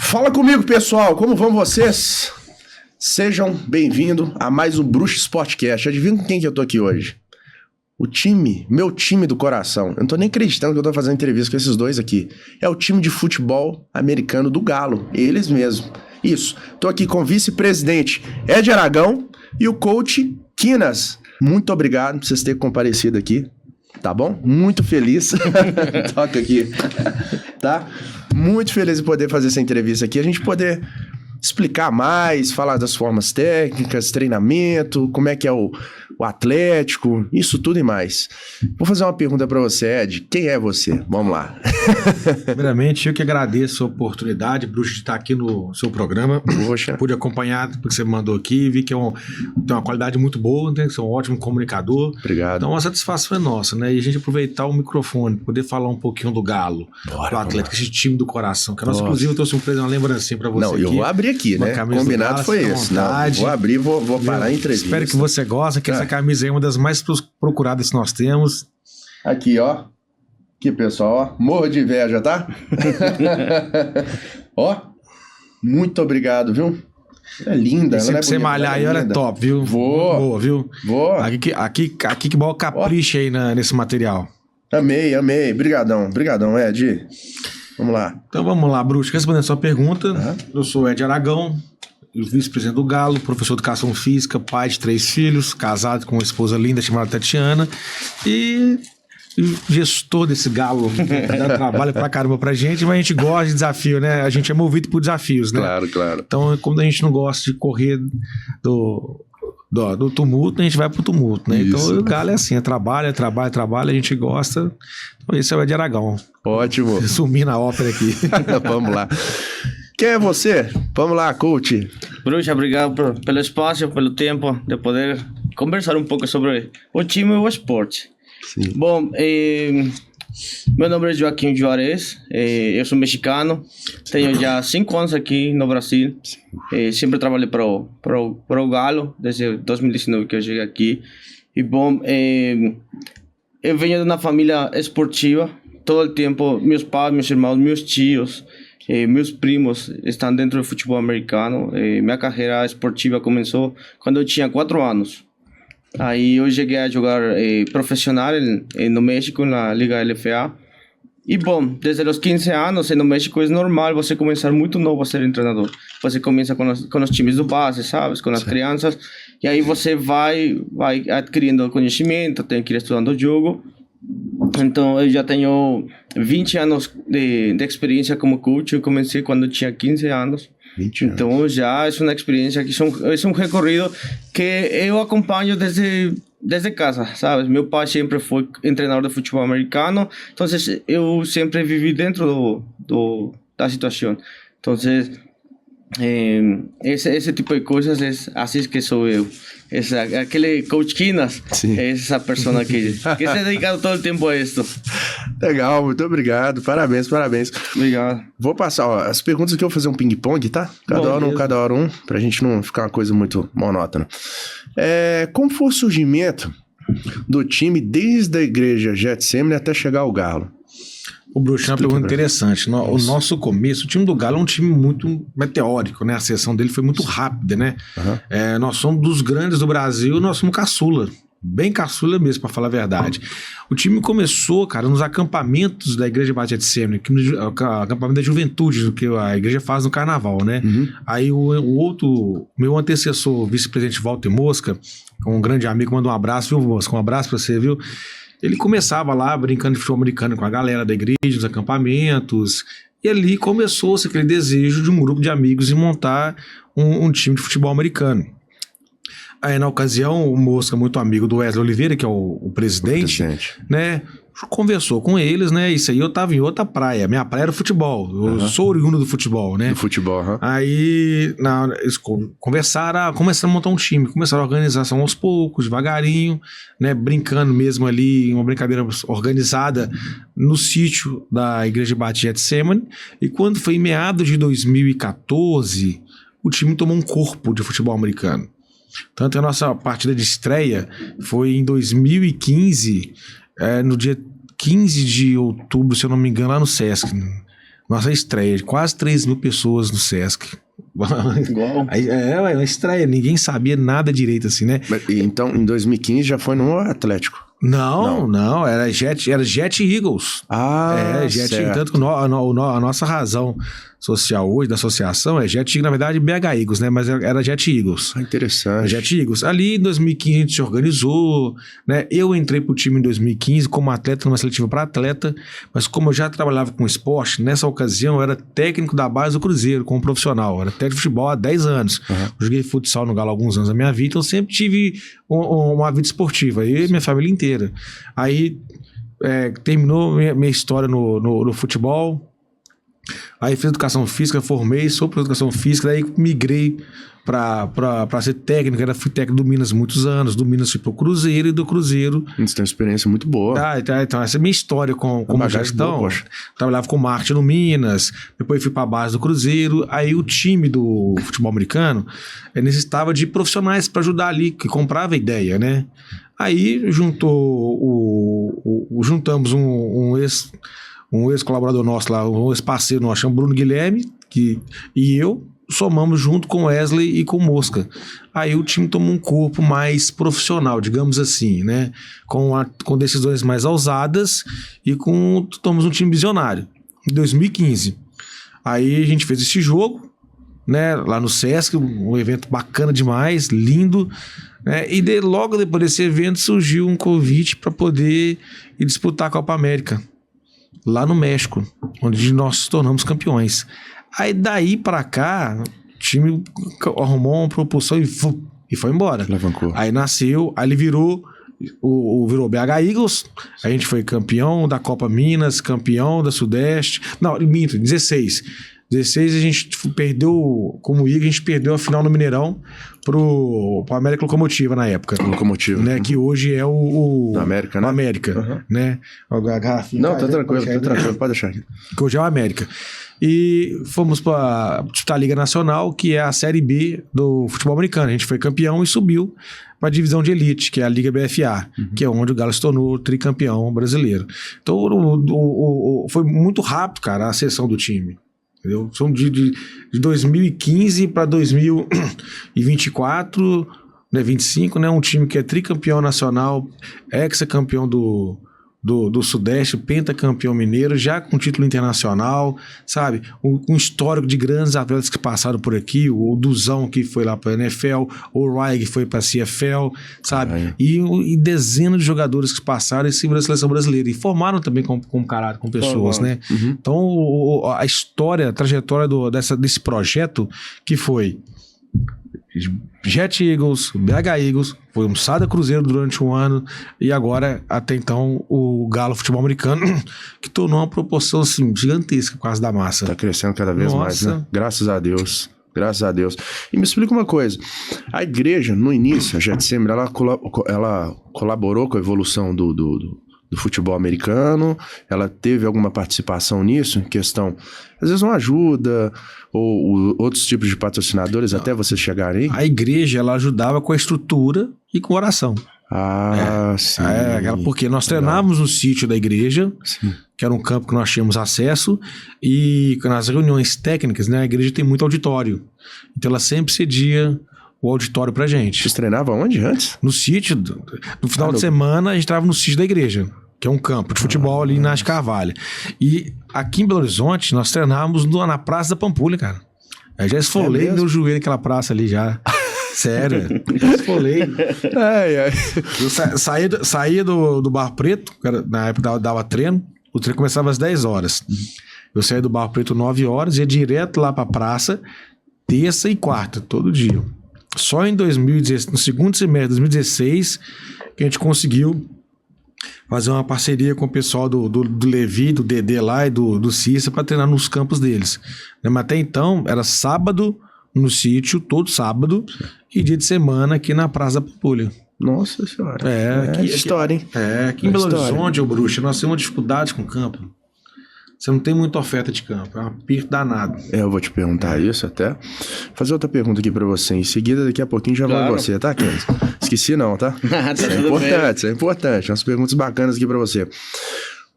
Fala comigo, pessoal, como vão vocês? Sejam bem-vindos a mais um Bruxo Sportcast. Adivinha com quem que eu tô aqui hoje? Meu time do coração. Eu não tô nem acreditando que eu tô fazendo entrevista com esses dois aqui. É o time de futebol americano do Galo, eles mesmos. Isso, tô aqui com o vice-presidente Ed Aragão e o coach Quinas. Muito obrigado por vocês terem comparecido aqui, tá bom? Muito feliz. Toca aqui, tá? Muito feliz em poder fazer essa entrevista aqui, a gente poder explicar mais, falar das formas técnicas, treinamento, como é que é o Atlético, isso tudo e mais. Vou fazer uma pergunta para você, Ed. Quem é você? Vamos lá. Primeiramente, eu que agradeço a oportunidade, Bruxo, de estar aqui no seu programa. Poxa. Pude acompanhar porque você me mandou aqui, vi que tem uma qualidade muito boa, né? Você é um ótimo comunicador. Obrigado. Então, a satisfação é nossa, né? E a gente aproveitar o microfone, poder falar um pouquinho do Galo, do Atlético, esse time do coração. Que a nossa, inclusive, eu trouxe uma lembrancinha para você. Não, eu vou abrir aqui, né? Combinado Galo, foi esse. Não, vou abrir, vou parar a entrevista. Espero que você goste, que essa camisa é uma das mais procuradas que nós temos. Aqui, ó. Aqui, pessoal, ó. Morro de inveja, tá? Ó. Muito obrigado, viu? É linda. E se você malhar aí, olha, top, viu? Boa, viu? Vou. Aqui que bom capricha aí nesse material. Amei. Brigadão, Ed. Vamos lá. Então vamos lá, Bruxo. Respondendo a sua pergunta, eu sou Ed Aragão, vice-presidente do Galo, professor de educação física, pai de 3 filhos, casado com uma esposa linda chamada Tatiana e gestor desse Galo. Dá trabalho pra caramba pra gente, mas a gente gosta de desafio, né? A gente é movido por desafios, né? Claro. Então, como a gente não gosta de correr do tumulto, a gente vai pro tumulto, né? Isso. Então o Galo é assim, é trabalho, a gente gosta. Então esse é o Ed Aragão. Ótimo. Sumir na ópera aqui. Vamos lá. Quem é você? Vamos lá, coach. Bruxa, obrigado pelo espaço, pelo tempo de poder conversar um pouco sobre o time e o esporte. Sim. Bom, meu nome é Joaquim Juarez, eu sou mexicano, tenho já 5 anos aqui no Brasil, sempre trabalhei para o Galo, desde 2019 que eu cheguei aqui. E bom, eu venho de uma família esportiva, todo o tempo, meus pais, meus irmãos, meus tios, meus primos estão dentro do futebol americano. Minha carreira esportiva começou quando eu tinha 4 anos. Aí eu cheguei a jogar profissional no México, na Liga LFA. E bom, desde os 15 anos no México é normal você começar muito novo a ser treinador. Você começa com os times do base, sabes? Com as crianças. E aí você vai adquirindo conhecimento, tem que ir estudando o jogo. Então eu já tenho 20 anos de experiência como coach. Eu comecei quando eu tinha 15 anos. Então já é uma experiência que é um recorrido que eu acompanho desde casa, sabes? Meu pai sempre foi treinador de futebol americano, então eu sempre vivi dentro da situação. Então esse tipo de coisas é assim que sou eu. Aquele coach Quinas, é essa pessoa que se dedica todo o tempo a isso. Legal, muito obrigado. Parabéns. Obrigado. Vou passar, ó, as perguntas aqui, eu vou fazer um ping-pong, tá? Cada hora um, pra gente não ficar uma coisa muito monótona. Como foi o surgimento do time desde a igreja Getsemane até chegar ao Galo? O Bruxo, é uma pergunta interessante. O nosso começo, o time do Galo é um time muito meteórico, né? A seleção dele foi muito rápida, né? Nós somos dos grandes do Brasil, nós somos caçula. Bem caçula mesmo, para falar a verdade. O time começou, cara, nos acampamentos da Igreja Batista de Sêmina, acampamento da juventude, que a igreja faz no carnaval, né? Aí meu antecessor, vice-presidente Walter Mosca, um grande amigo, manda um abraço, viu, Mosca? Um abraço para você, viu? Ele começava lá brincando de futebol americano com a galera da igreja, nos acampamentos, e ali começou-se aquele desejo de um grupo de amigos em montar um time de futebol americano. Aí, na ocasião, o Mosca, muito amigo do Wesley Oliveira, que é o presidente, né, conversou com eles, né, isso aí eu tava em outra praia, minha praia era o futebol, eu sou oriundo do futebol, né. Do futebol, Aí, eles começaram a montar um time, começaram a organização aos poucos, devagarinho, né, brincando mesmo ali, uma brincadeira organizada no sítio da Igreja Batista de Getsemane, e quando foi em meados de 2014, o time tomou um corpo de futebol americano. Tanto que a nossa partida de estreia foi em 2015, no dia 15 de outubro, se eu não me engano, lá no Sesc. Nossa estreia de quase 3 mil pessoas no Sesc. Igual. Uma estreia, ninguém sabia nada direito assim, né? Então, em 2015 já foi no Atlético. Não, era Jet Eagles. Jet, certo. tanto que a nossa razão social hoje da associação é Jet Eagles, na verdade BH Eagles, né? Mas era Jet Eagles. Interessante. Jet Eagles. Ali em 2015 a gente se organizou, né? Eu entrei pro time em 2015 como atleta, numa seletiva para atleta, mas como eu já trabalhava com esporte, nessa ocasião eu era técnico da base do Cruzeiro, como profissional. Era técnico de futebol há 10 anos. Joguei futsal no Galo há alguns anos da minha vida, então eu sempre tive uma vida esportiva, eu e minha família inteira. Aí terminou minha história no futebol. Aí fiz educação física, formei, sou para educação física, daí migrei para ser técnico, fui técnico do Minas muitos anos, do Minas fui pro Cruzeiro e do Cruzeiro. Você tem uma experiência muito boa. Então essa é a minha história como gestão. Boa, trabalhava com marketing no Minas, depois fui para a base do Cruzeiro, aí o time do futebol americano necessitava de profissionais para ajudar ali, que comprava a ideia, né? Aí juntamos um ex-colaborador nosso lá, um ex-parceiro nosso, chama Bruno Guilherme, e eu somamos junto com Wesley e com Mosca. Aí o time tomou um corpo mais profissional, digamos assim, né? Com decisões mais ousadas e tomamos um time visionário. Em 2015. Aí a gente fez esse jogo, né? Lá no Sesc, um evento bacana demais, lindo. E logo depois desse evento surgiu um convite para poder ir disputar a Copa América lá no México, onde nós nos tornamos campeões. Aí daí para cá o time arrumou uma propulsão e foi embora. Levantou. Aí nasceu, aí ele virou BH Eagles. A gente foi campeão da Copa Minas, campeão da Sudeste. Não, minto, 16 a gente perdeu, como Eagles, a gente perdeu a final no Mineirão pro América Locomotiva na época. Locomotiva. Né, que hoje é o América, né? O América, né? A garrafinha. Não, tá tranquilo, pode deixar aqui. Que hoje é o América. E fomos para a Liga Nacional, que é a Série B do futebol americano. A gente foi campeão e subiu para a divisão de elite, que é a Liga BFA, que é onde o Galo se tornou tricampeão brasileiro. Então foi muito rápido, cara, a ascensão do time. Entendeu? São de 2015 para 2024, né, 25, né, um time que é tricampeão nacional, ex-campeão do Sudeste, pentacampeão mineiro, já com título internacional, sabe? Um histórico de grandes atletas que passaram por aqui, o Duzão que foi lá para a NFL, o Rai que foi para a CFL, sabe? E dezenas de jogadores que passaram e se viram a seleção brasileira e formaram também com caráter, com pessoas, né? Então a história, a trajetória desse projeto que foi Jet Eagles, BH Eagles, foi um Sada Cruzeiro durante um ano e agora, até então, o Galo Futebol Americano, que tornou uma proporção assim, gigantesca quase da massa. Tá crescendo cada vez mais, né? Graças a Deus. Graças a Deus. E me explica uma coisa. A igreja, no início, a Getsemane, ela colaborou com a evolução do futebol americano? Ela teve alguma participação nisso? Em questão, às vezes uma ajuda ou outros tipos de patrocinadores até vocês chegarem? A igreja, ela ajudava com a estrutura e com oração. Sim. Porque nós treinávamos no sítio da igreja, sim, que era um campo que nós tínhamos acesso, e nas reuniões técnicas, né, a igreja tem muito auditório. Então ela sempre cedia o auditório pra gente. Vocês treinavam onde antes? No sítio. No final de semana, a gente treinava no sítio da igreja, que é um campo de futebol ali na Carvalho. E aqui em Belo Horizonte, nós treinávamos na Praça da Pampulha, cara. Eu já esfolei meu joelho naquela praça ali já. Sério, já esfolei. Eu saía do Barro Preto, na época dava treino, o treino começava às 10 horas. Eu saía do Barro Preto 9 horas, ia direto lá pra praça, terça e quarta, todo dia. Só em 2016, no segundo semestre de 2016, que a gente conseguiu fazer uma parceria com o pessoal do Levi, do Dedê lá e do Cissa para treinar nos campos deles. Mas até então, era sábado no sítio, todo sábado, e dia de semana aqui na Praça da Pampulha. Nossa Senhora. Que história, hein? Aqui em Belo Horizonte, ô Bruxa, nós temos uma dificuldade com o campo. Você não tem muita oferta de campo, é um aperto danado. Eu vou te perguntar isso até. Fazer outra pergunta aqui pra você. Em seguida, daqui a pouquinho já vai você, tá, Kenzo? Esqueci não, tá? Isso é importante. Umas perguntas bacanas aqui pra você.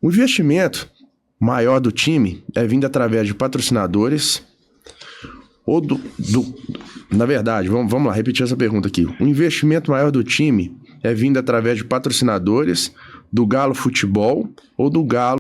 O investimento maior do time é vindo através de patrocinadores ou na verdade, vamos lá, repetir essa pergunta aqui. O investimento maior do time é vindo através de patrocinadores do Galo Futebol ou do Galo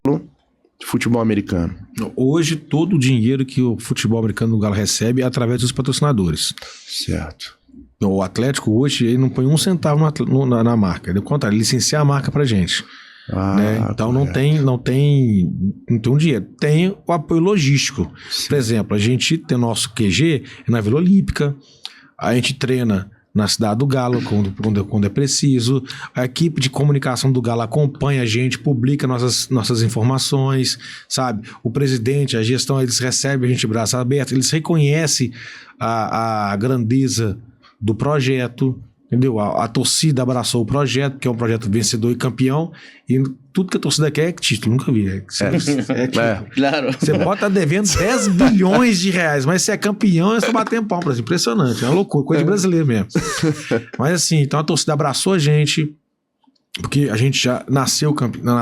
Futebol Americano? Hoje, todo o dinheiro que o futebol americano do Galo recebe é através dos patrocinadores. Certo. O Atlético hoje, ele não põe um centavo na marca. Do contrário, ele licencia a marca pra gente. Né? Então não tem um dinheiro. Tem o apoio logístico. Sim. Por exemplo, a gente tem o nosso QG na Vila Olímpica, a gente treina na cidade do Galo, quando é preciso. A equipe de comunicação do Galo acompanha a gente, publica nossas informações, sabe? O presidente, a gestão, eles recebem a gente de braços abertos, eles reconhecem a grandeza do projeto, entendeu? A torcida abraçou o projeto, que é um projeto vencedor e campeão, e tudo que a torcida quer é título, nunca vi. Claro. Você pode estar devendo 10 bilhões de reais, mas se é campeão, é só bater em palmas. Impressionante, é uma loucura, coisa de brasileiro mesmo. Mas assim, então a torcida abraçou a gente, porque a gente já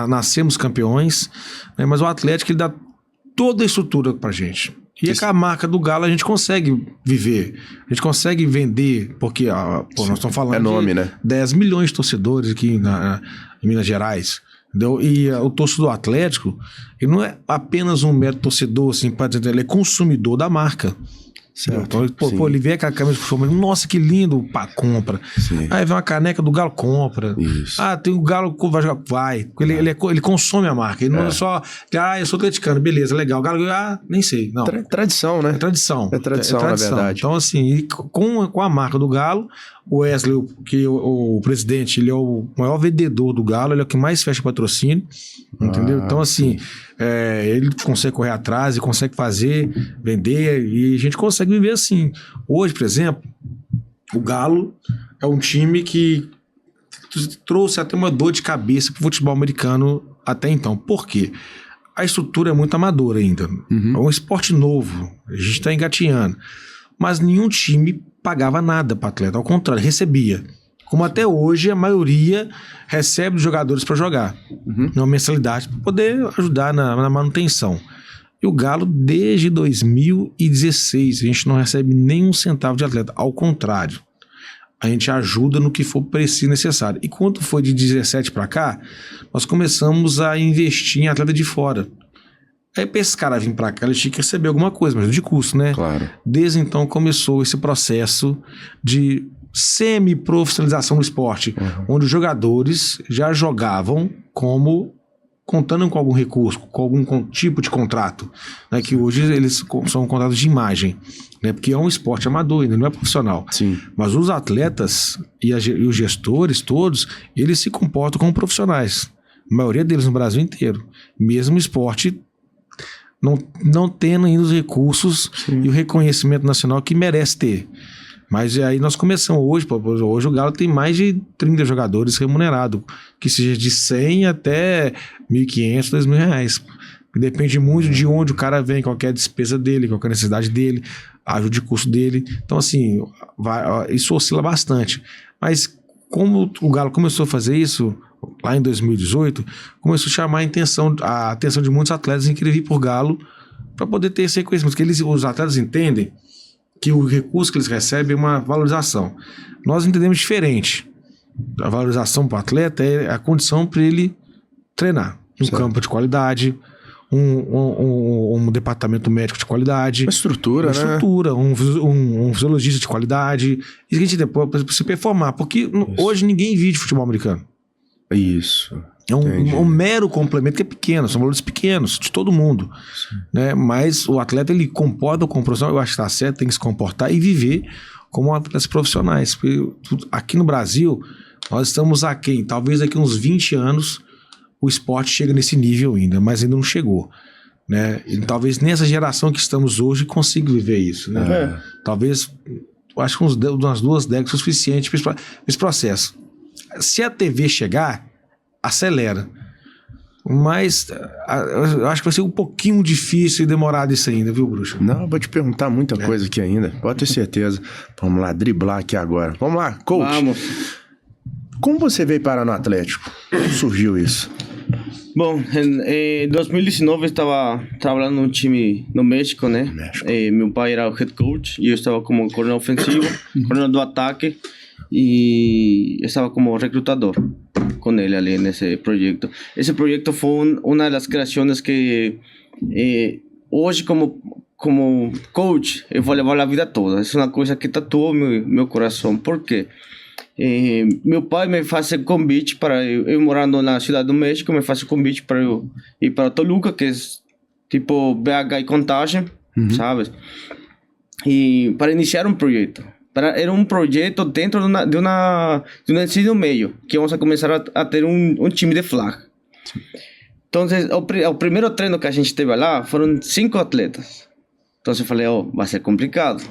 nascemos campeões, né? Mas o Atlético, ele dá toda a estrutura pra gente. E com a marca do Galo a gente consegue viver, a gente consegue vender, porque nós estamos falando de 10 milhões de torcedores aqui em Minas Gerais, entendeu? E o torcedor do Atlético, ele não é apenas um mero torcedor, assim, ele é consumidor da marca. Então, ele vê com a camisa do futebol, nossa, que lindo, pá, compra. Sim. Aí vem uma caneca do Galo, compra. Isso. tem o Galo, vai jogar, vai. Ele consome a marca. Ele não é só, eu sou atleticano, beleza, legal. O Galo, nem sei. Não. Tradição, né? É tradição. É tradição, na verdade. Então, assim, com a marca do Galo, o Wesley, que o presidente, ele é o maior vendedor do Galo, ele é o que mais fecha patrocínio, entendeu? Então, assim, ele consegue correr atrás e consegue fazer, vender, e a gente consegue viver assim. Hoje, por exemplo, o Galo é um time que trouxe até uma dor de cabeça pro futebol americano até então. Por quê? A estrutura é muito amadora ainda. É um esporte novo, a gente está engatinhando. Mas nenhum time pagava nada para atleta, ao contrário, recebia. Como até hoje a maioria recebe os jogadores para jogar, uma mensalidade para poder ajudar na manutenção. E o Galo, desde 2016, a gente não recebe nenhum centavo de atleta, ao contrário, a gente ajuda no que for preciso e necessário. E quando foi de 17 para cá, nós começamos a investir em atleta de fora. Aí para esse cara vir para cá, ele tinha que receber alguma coisa, mas de custo, né? Claro. Desde então começou esse processo de semi-profissionalização do esporte, onde os jogadores já jogavam contando com algum recurso, com algum tipo de contrato, né? Que hoje eles são contratos de imagem, né? Porque é um esporte amador ainda, não é profissional. Sim. Mas os atletas e os gestores todos, eles se comportam como profissionais. A maioria deles no Brasil inteiro. Mesmo o esporte não tendo ainda os recursos e o reconhecimento nacional que merece ter. Mas aí nós começamos hoje o Galo tem mais de 30 jogadores remunerados, que seja de 100 até 1.500, 2.000 reais. Depende muito de onde o cara vem, qual é a despesa dele, qual é a necessidade dele, a ajuda de custo dele. Então, assim, isso oscila bastante. Mas como o Galo começou a fazer isso lá em 2018, começou a chamar a atenção de muitos atletas em querer vir por Galo para poder ter esse reconhecimento. Porque os atletas entendem que o recurso que eles recebem é uma valorização. Nós entendemos diferente. A valorização para o atleta é a condição para ele treinar. Um campo de qualidade, um departamento médico de qualidade. Uma estrutura, um fisiologista de qualidade. E a gente depois para se performar. Porque hoje ninguém vive de futebol americano. Isso. É um mero complemento que é pequeno, são valores pequenos de todo mundo, né? Mas o atleta, ele comporta com o profissional, eu acho que está certo, tem que se comportar e viver como atletas profissionais. Porque aqui no Brasil, nós estamos aquém, talvez daqui uns 20 anos o esporte chega nesse nível ainda, mas ainda não chegou, né? E talvez nessa geração que estamos hoje consiga viver isso, né? Talvez, eu acho que umas 2 décadas é o suficiente para esse processo. Se a TV chegar, acelera. Mas eu acho que vai ser um pouquinho difícil e demorado isso ainda, viu, Bruxo? Não, eu vou te perguntar muita coisa aqui ainda. Pode ter certeza. Vamos lá, driblar aqui agora. Vamos lá, coach. Vamos. Como você veio parar no Atlético? Como surgiu isso? Bom, em 2019 eu estava trabalhando num time no México, né? Meu pai era o head coach e eu estava como coordenador ofensivo, coordenador do ataque e eu estava como recrutador com ele ali nesse projeto. Esse projeto foi uma das criações que hoje como coach eu vou levar a vida toda. É uma coisa que tatuou meu coração. Por quê? Meu pai me faz convite para eu morando na cidade do México, me faz convite para eu ir para Toluca, que é tipo BH e Contagem, sabe? E para iniciar um projeto. Era um projeto dentro de um ensino meio, que vamos a começar a ter um time de flag. Então, o primeiro treino que a gente teve lá foram 5 atletas. Então eu falei, vai ser complicado.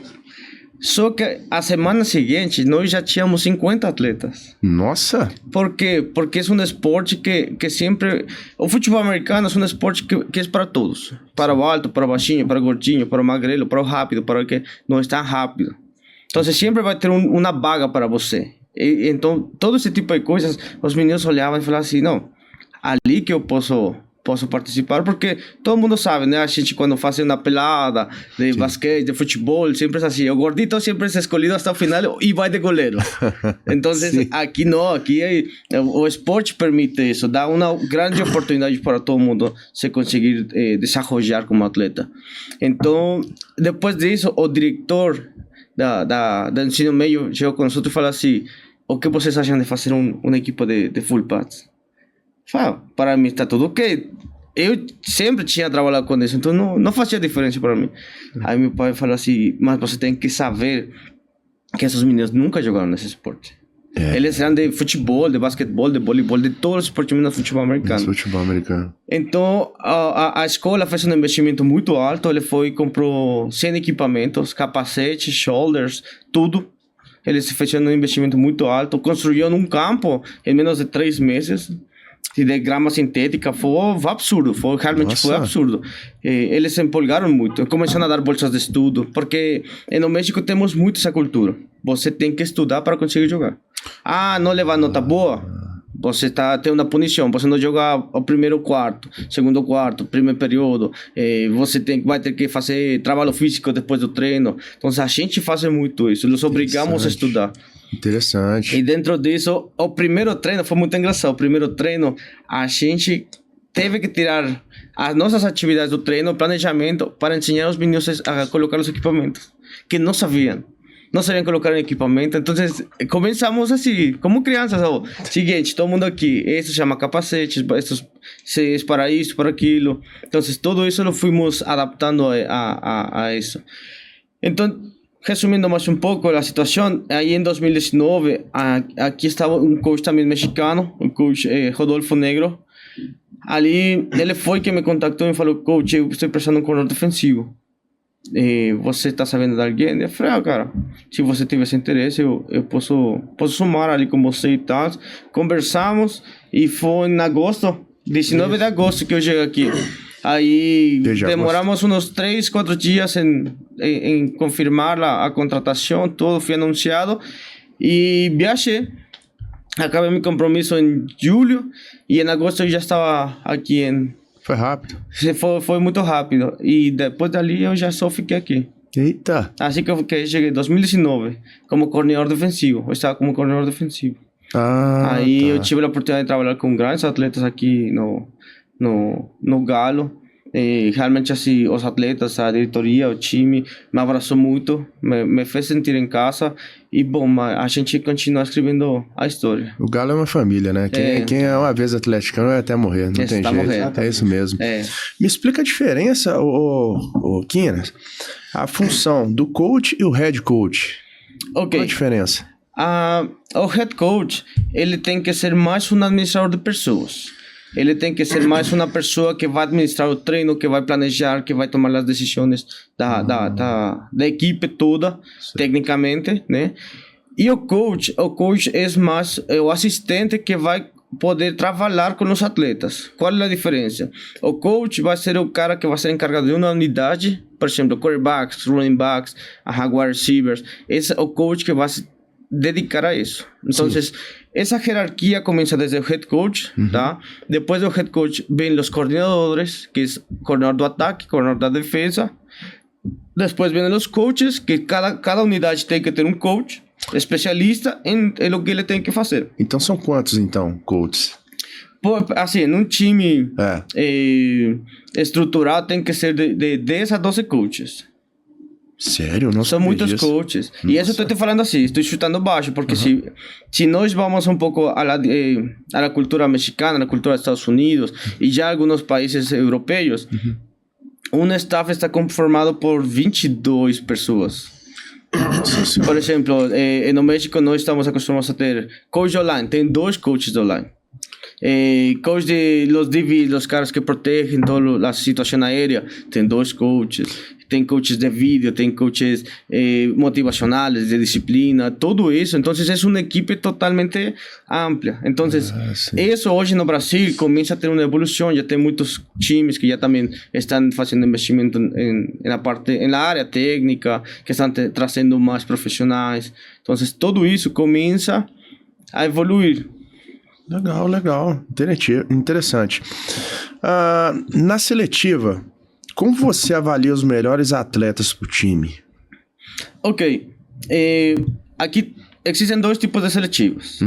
Só que a semana seguinte nós já tínhamos 50 atletas. Nossa! Por quê? Porque é um esporte que sempre... O futebol americano é um esporte que é para todos. Para o alto, para o baixinho, para o gordinho, para o magrelo, para o rápido, para o que não está rápido. Então você sempre vai ter uma vaga para você. Então, todo esse tipo de coisas, os meninos olhavam e falavam assim, não, ali que eu posso participar, porque todo mundo sabe, né? A gente quando faz uma pelada de basquete, de futebol, sempre é assim, o gordito sempre é escolhido até o final e vai de goleiro. Então, aqui não, aqui o esporte permite isso, dá uma grande oportunidade para todo mundo se conseguir desenvolver como atleta. Então, depois disso, o diretor da ensino meio chegou com nós e falou assim, o que vocês acham de fazer uma equipe de full pads? Para mim está tudo ok. Eu sempre tinha trabalhado com isso, então não fazia diferença para mim. Aí meu pai falou assim, mas você tem que saber que esses meninos nunca jogaram nesse esporte. Eles eram de futebol, de basquetebol, de voleibol, de todos os esportes menos futebol americano. Futebol americano. Então, a escola fez um investimento muito alto. Ele foi e comprou 100 equipamentos, capacetes, shoulders, tudo. Eles fizeram um investimento muito alto. Construíram um campo em menos de 3 meses. De grama sintética, foi absurdo, realmente foi absurdo. Eles se empolgaram muito, começaram a dar bolsas de estudo, porque no México temos muito essa cultura. Você tem que estudar para conseguir jogar. Não levar nota boa, você tem uma punição, você não joga o primeiro quarto, segundo quarto, primeiro período, você vai ter que fazer trabalho físico depois do treino. Então a gente faz muito isso, nos obrigamos a estudar. Interessante. E dentro disso, o primeiro treino foi muito engraçado. O primeiro treino, a gente teve que tirar as nossas atividades do treino, planejamento, para ensinar os meninos a colocar os equipamentos, que não sabiam colocar um equipamento. Então, começamos assim, como crianças. Seguinte, todo mundo aqui, isso se chama capacete, isso é para isso, para aquilo. Então, tudo isso lo fuimos adaptando a isso. Então, resumindo mais um pouco a situação, aí em 2019, aqui estava um coach também mexicano, o coach Rodolfo Negro. Ali, ele foi que me contactou e falou, coach, eu estou precisando de um coordenador defensivo. Você está sabendo de alguém? Eu falei, cara, se você tiver esse interesse, eu posso somar ali com você e tal. Conversamos e foi em agosto, 19 de agosto que eu cheguei aqui. Aí demoramos uns 3-4 dias em confirmar a contratação, tudo foi anunciado e viajei. Acabei meu compromisso em julho e em agosto eu já estava aqui Foi rápido. Foi muito rápido e depois dali eu já só fiquei aqui. Eita! Assim que eu cheguei em 2019 como coordenador defensivo, eu estava como coordenador defensivo. Aí eu tive a oportunidade de trabalhar com grandes atletas aqui no Galo. Realmente assim, os atletas, a diretoria, o time me abraçou muito, me fez sentir em casa e bom, a gente continua escrevendo a história. O Galo é uma família, né? Quem é uma vez atleticano vai até morrer, não tem jeito. Morrendo. É isso mesmo. Me explica a diferença, Quinas, a função do coach e o head coach. Ok. Qual a diferença? O head coach, ele tem que ser mais um administrador de pessoas. Ele tem que ser mais uma pessoa que vai administrar o treino, que vai planejar, que vai tomar as decisões da equipe toda, tecnicamente, né? E o coach é mais o assistente que vai poder trabalhar com os atletas. Qual é a diferença? O coach vai ser o cara que vai ser encarregado de uma unidade, por exemplo, quarterbacks, running backs, wide receivers. Esse é o coach que vai dedicar a isso. Então, essa hierarquia começa desde o head coach, tá? Depois do head coach vem os coordenadores, que é coordenador do ataque, coordenador da defesa. Depois vem os coaches, que cada unidade tem que ter um coach especialista em o que ele tem que fazer. Então, são quantos, então, coaches? Assim, num time estruturado tem que ser de 10 a 12 coaches. Sério? Não são muitos coaches. Nossa. E isso estou te falando assim, estou chutando baixo, porque se nós vamos um pouco a la cultura mexicana, a la cultura dos Estados Unidos e já alguns países europeus, um staff está conformado por 22 pessoas. Por exemplo, no México nós estamos acostumados a ter coach online, tem 2 coaches online. Coach de los DV, los caras que protegem toda a situação aérea, tem 2 coaches. Tem coaches de vídeo, tem coaches motivacionales, de disciplina, tudo isso. Então, é uma equipe totalmente ampla. Então, isso hoje no Brasil começa a ter uma evolução. Já tem muitos times que já também estão fazendo investimento na área técnica, que estão trazendo mais profissionais. Então, tudo isso começa a evoluir. Legal. Interessante. Na seletiva, como você avalia os melhores atletas para o time? Ok. Aqui existem 2 tipos de seletivas.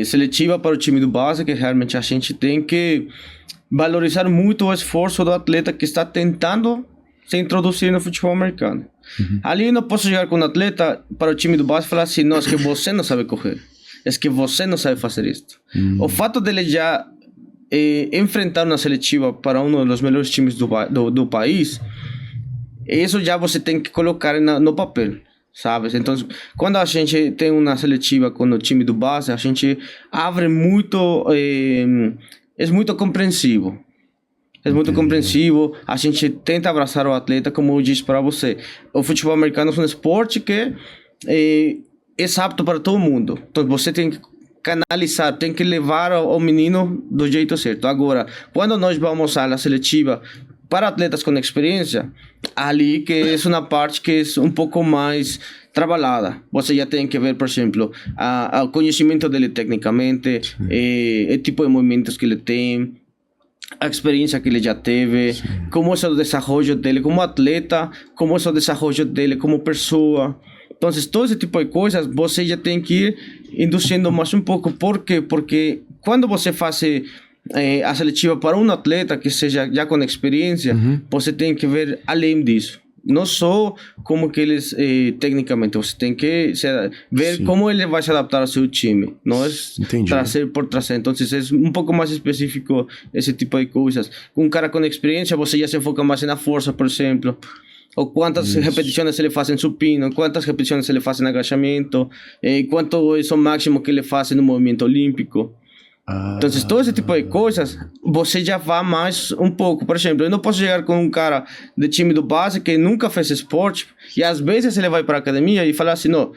Seletiva para o time do base, que realmente a gente tem que valorizar muito o esforço do atleta que está tentando se introduzir no futebol americano. Ali eu não posso chegar com um atleta para o time do base e falar assim, não, é que você não sabe correr. É que você não sabe fazer isso. O fato dele já enfrentar uma seletiva para um dos melhores times do país, isso já você tem que colocar no papel, sabe? Então, quando a gente tem uma seletiva com o time do base, a gente abre muito, é muito compreensivo. É muito compreensivo, a gente tenta abraçar o atleta, como eu disse para você. O futebol americano é um esporte que é apto para todo mundo. Então, você tem que canalizar, tem que levar o menino do jeito certo. Agora, quando nós vamos à seletiva para atletas com experiência, ali que é uma parte que é um pouco mais trabalhada. Você já tem que ver, por exemplo, o conhecimento dele tecnicamente, o tipo de movimentos que ele tem, a experiência que ele já teve, como é o desenvolvimento dele como atleta, como é o desenvolvimento dele como pessoa. Então, todo esse tipo de coisas, você já tem que ir induzindo mais um pouco. Por quê? Porque quando você faz a seletiva para um atleta que seja já com experiência, você tem que ver além disso. Não só como que eles, tecnicamente, você tem que ver como ele vai se adaptar ao seu time. Não é trazer por trazer. Então, é um pouco mais específico esse tipo de coisas. Um cara com experiência, você já se foca mais na força, por exemplo. Ou quantas repetições ele faz em supino, quantas repetições ele faz em agachamento, quanto é o máximo que ele faz no movimento olímpico. Então, todo esse tipo de coisas, você já vai mais um pouco. Por exemplo, eu não posso chegar com um cara de time do base que nunca fez esporte, e às vezes ele vai para a academia e fala assim, não,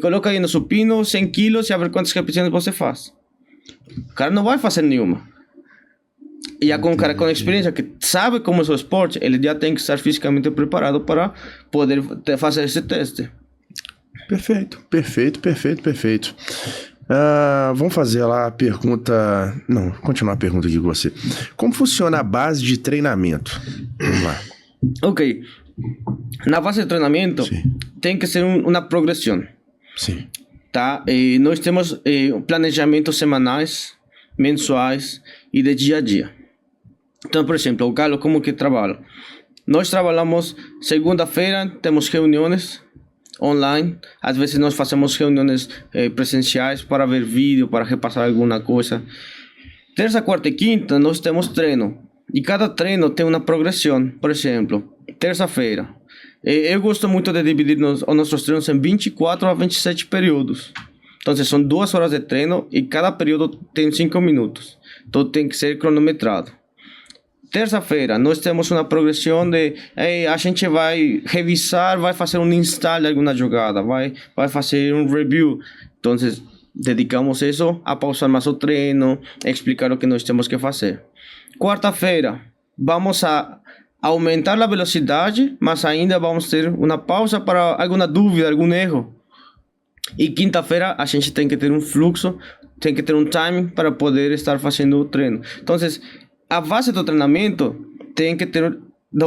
coloca aí no supino 100 quilos e a ver quantas repetições você faz. O cara não vai fazer nenhuma. E já com um cara com experiência que sabe como é o esporte, ele já tem que estar fisicamente preparado para poder fazer esse teste. Perfeito. Vamos fazer lá a pergunta... Não, continuar a pergunta aqui com você. Como funciona a base de treinamento? Vamos lá. Ok. Na base de treinamento, tem que ser uma progressão. Sim. Tá? Nós temos planejamentos semanais, mensuais e de dia a dia. Então, por exemplo, o Galo, como que trabalha? Nós trabalhamos segunda-feira, temos reuniões online. Às vezes nós fazemos reuniões presenciais para ver vídeo, para repassar alguma coisa. Terça, quarta e quinta nós temos treino. E cada treino tem uma progressão. Por exemplo, terça-feira. Eu gosto muito de dividir os nossos treinos em 24 a 27 períodos. Então, são 2 horas de treino e cada período tem 5 minutos. Então, tem que ser cronometrado. Terça-feira, nós temos uma progressão de... a gente vai revisar, vai fazer um install de alguma jogada, vai fazer um review. Então, dedicamos isso a pausar mais o treino, explicar o que nós temos que fazer. Quarta-feira, vamos a aumentar a velocidade, mas ainda vamos ter uma pausa para alguma dúvida, algum erro. E quinta-feira a gente tem que ter um fluxo, tem que ter um timing para poder estar fazendo o treino. Então, a base do treinamento tem que ter,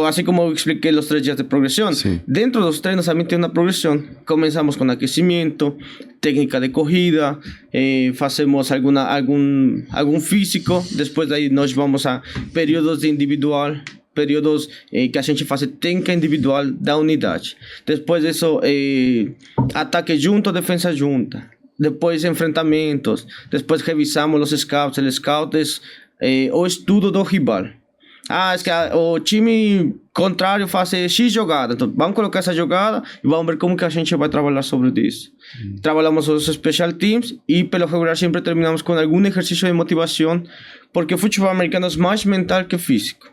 assim como eu expliquei os 3 dias de progressão, dentro dos treinos também tem uma progressão. Começamos com aquecimento, técnica de corrida, fazemos algum físico, depois daí nós vamos a períodos de individual, períodos que a gente faz técnica individual da unidade. Depois disso, ataque junto, defesa junta. Depois enfrentamentos. Depois revisamos os scouts. O scout é o estudo do rival. É que o time contrário faz X jogada. Então, vamos colocar essa jogada e vamos ver como que a gente vai trabalhar sobre isso. Trabalhamos os special teams e, pelo regular, sempre terminamos com algum exercício de motivação, porque o futebol americano é mais mental que físico.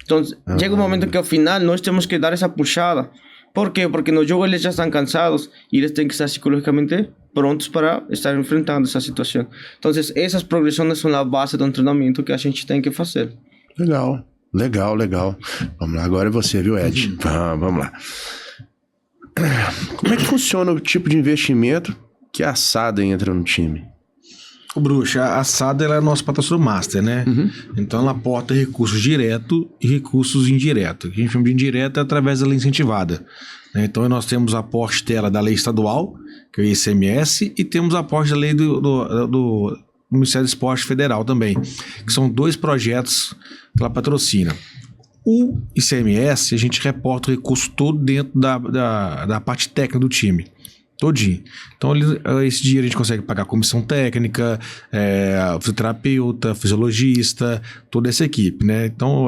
Então, chega um momento que ao final nós temos que dar essa puxada. Por quê? Porque no jogo eles já estão cansados e eles têm que estar psicologicamente prontos para estar enfrentando essa situação. Então, essas progressões são a base do treinamento que a gente tem que fazer. Legal. Vamos lá, agora é você, viu, Ed? Vamos lá. Como é que funciona o tipo de investimento que a SADA entra no time? O Bruxa, a SADA ela é nosso patrocinador master, né? Então ela aporta recursos diretos e recursos indiretos. O que a gente chama de indireto é através da lei incentivada. Então nós temos aporte dela da lei estadual, que é o ICMS, e temos aporte da lei do Ministério do Esporte Federal também, que são 2 projetos que ela patrocina. O ICMS, a gente reporta o recurso todo dentro da parte técnica do time. Todinho. Então, esse dinheiro a gente consegue pagar comissão técnica, fisioterapeuta, fisiologista, toda essa equipe, né? Então,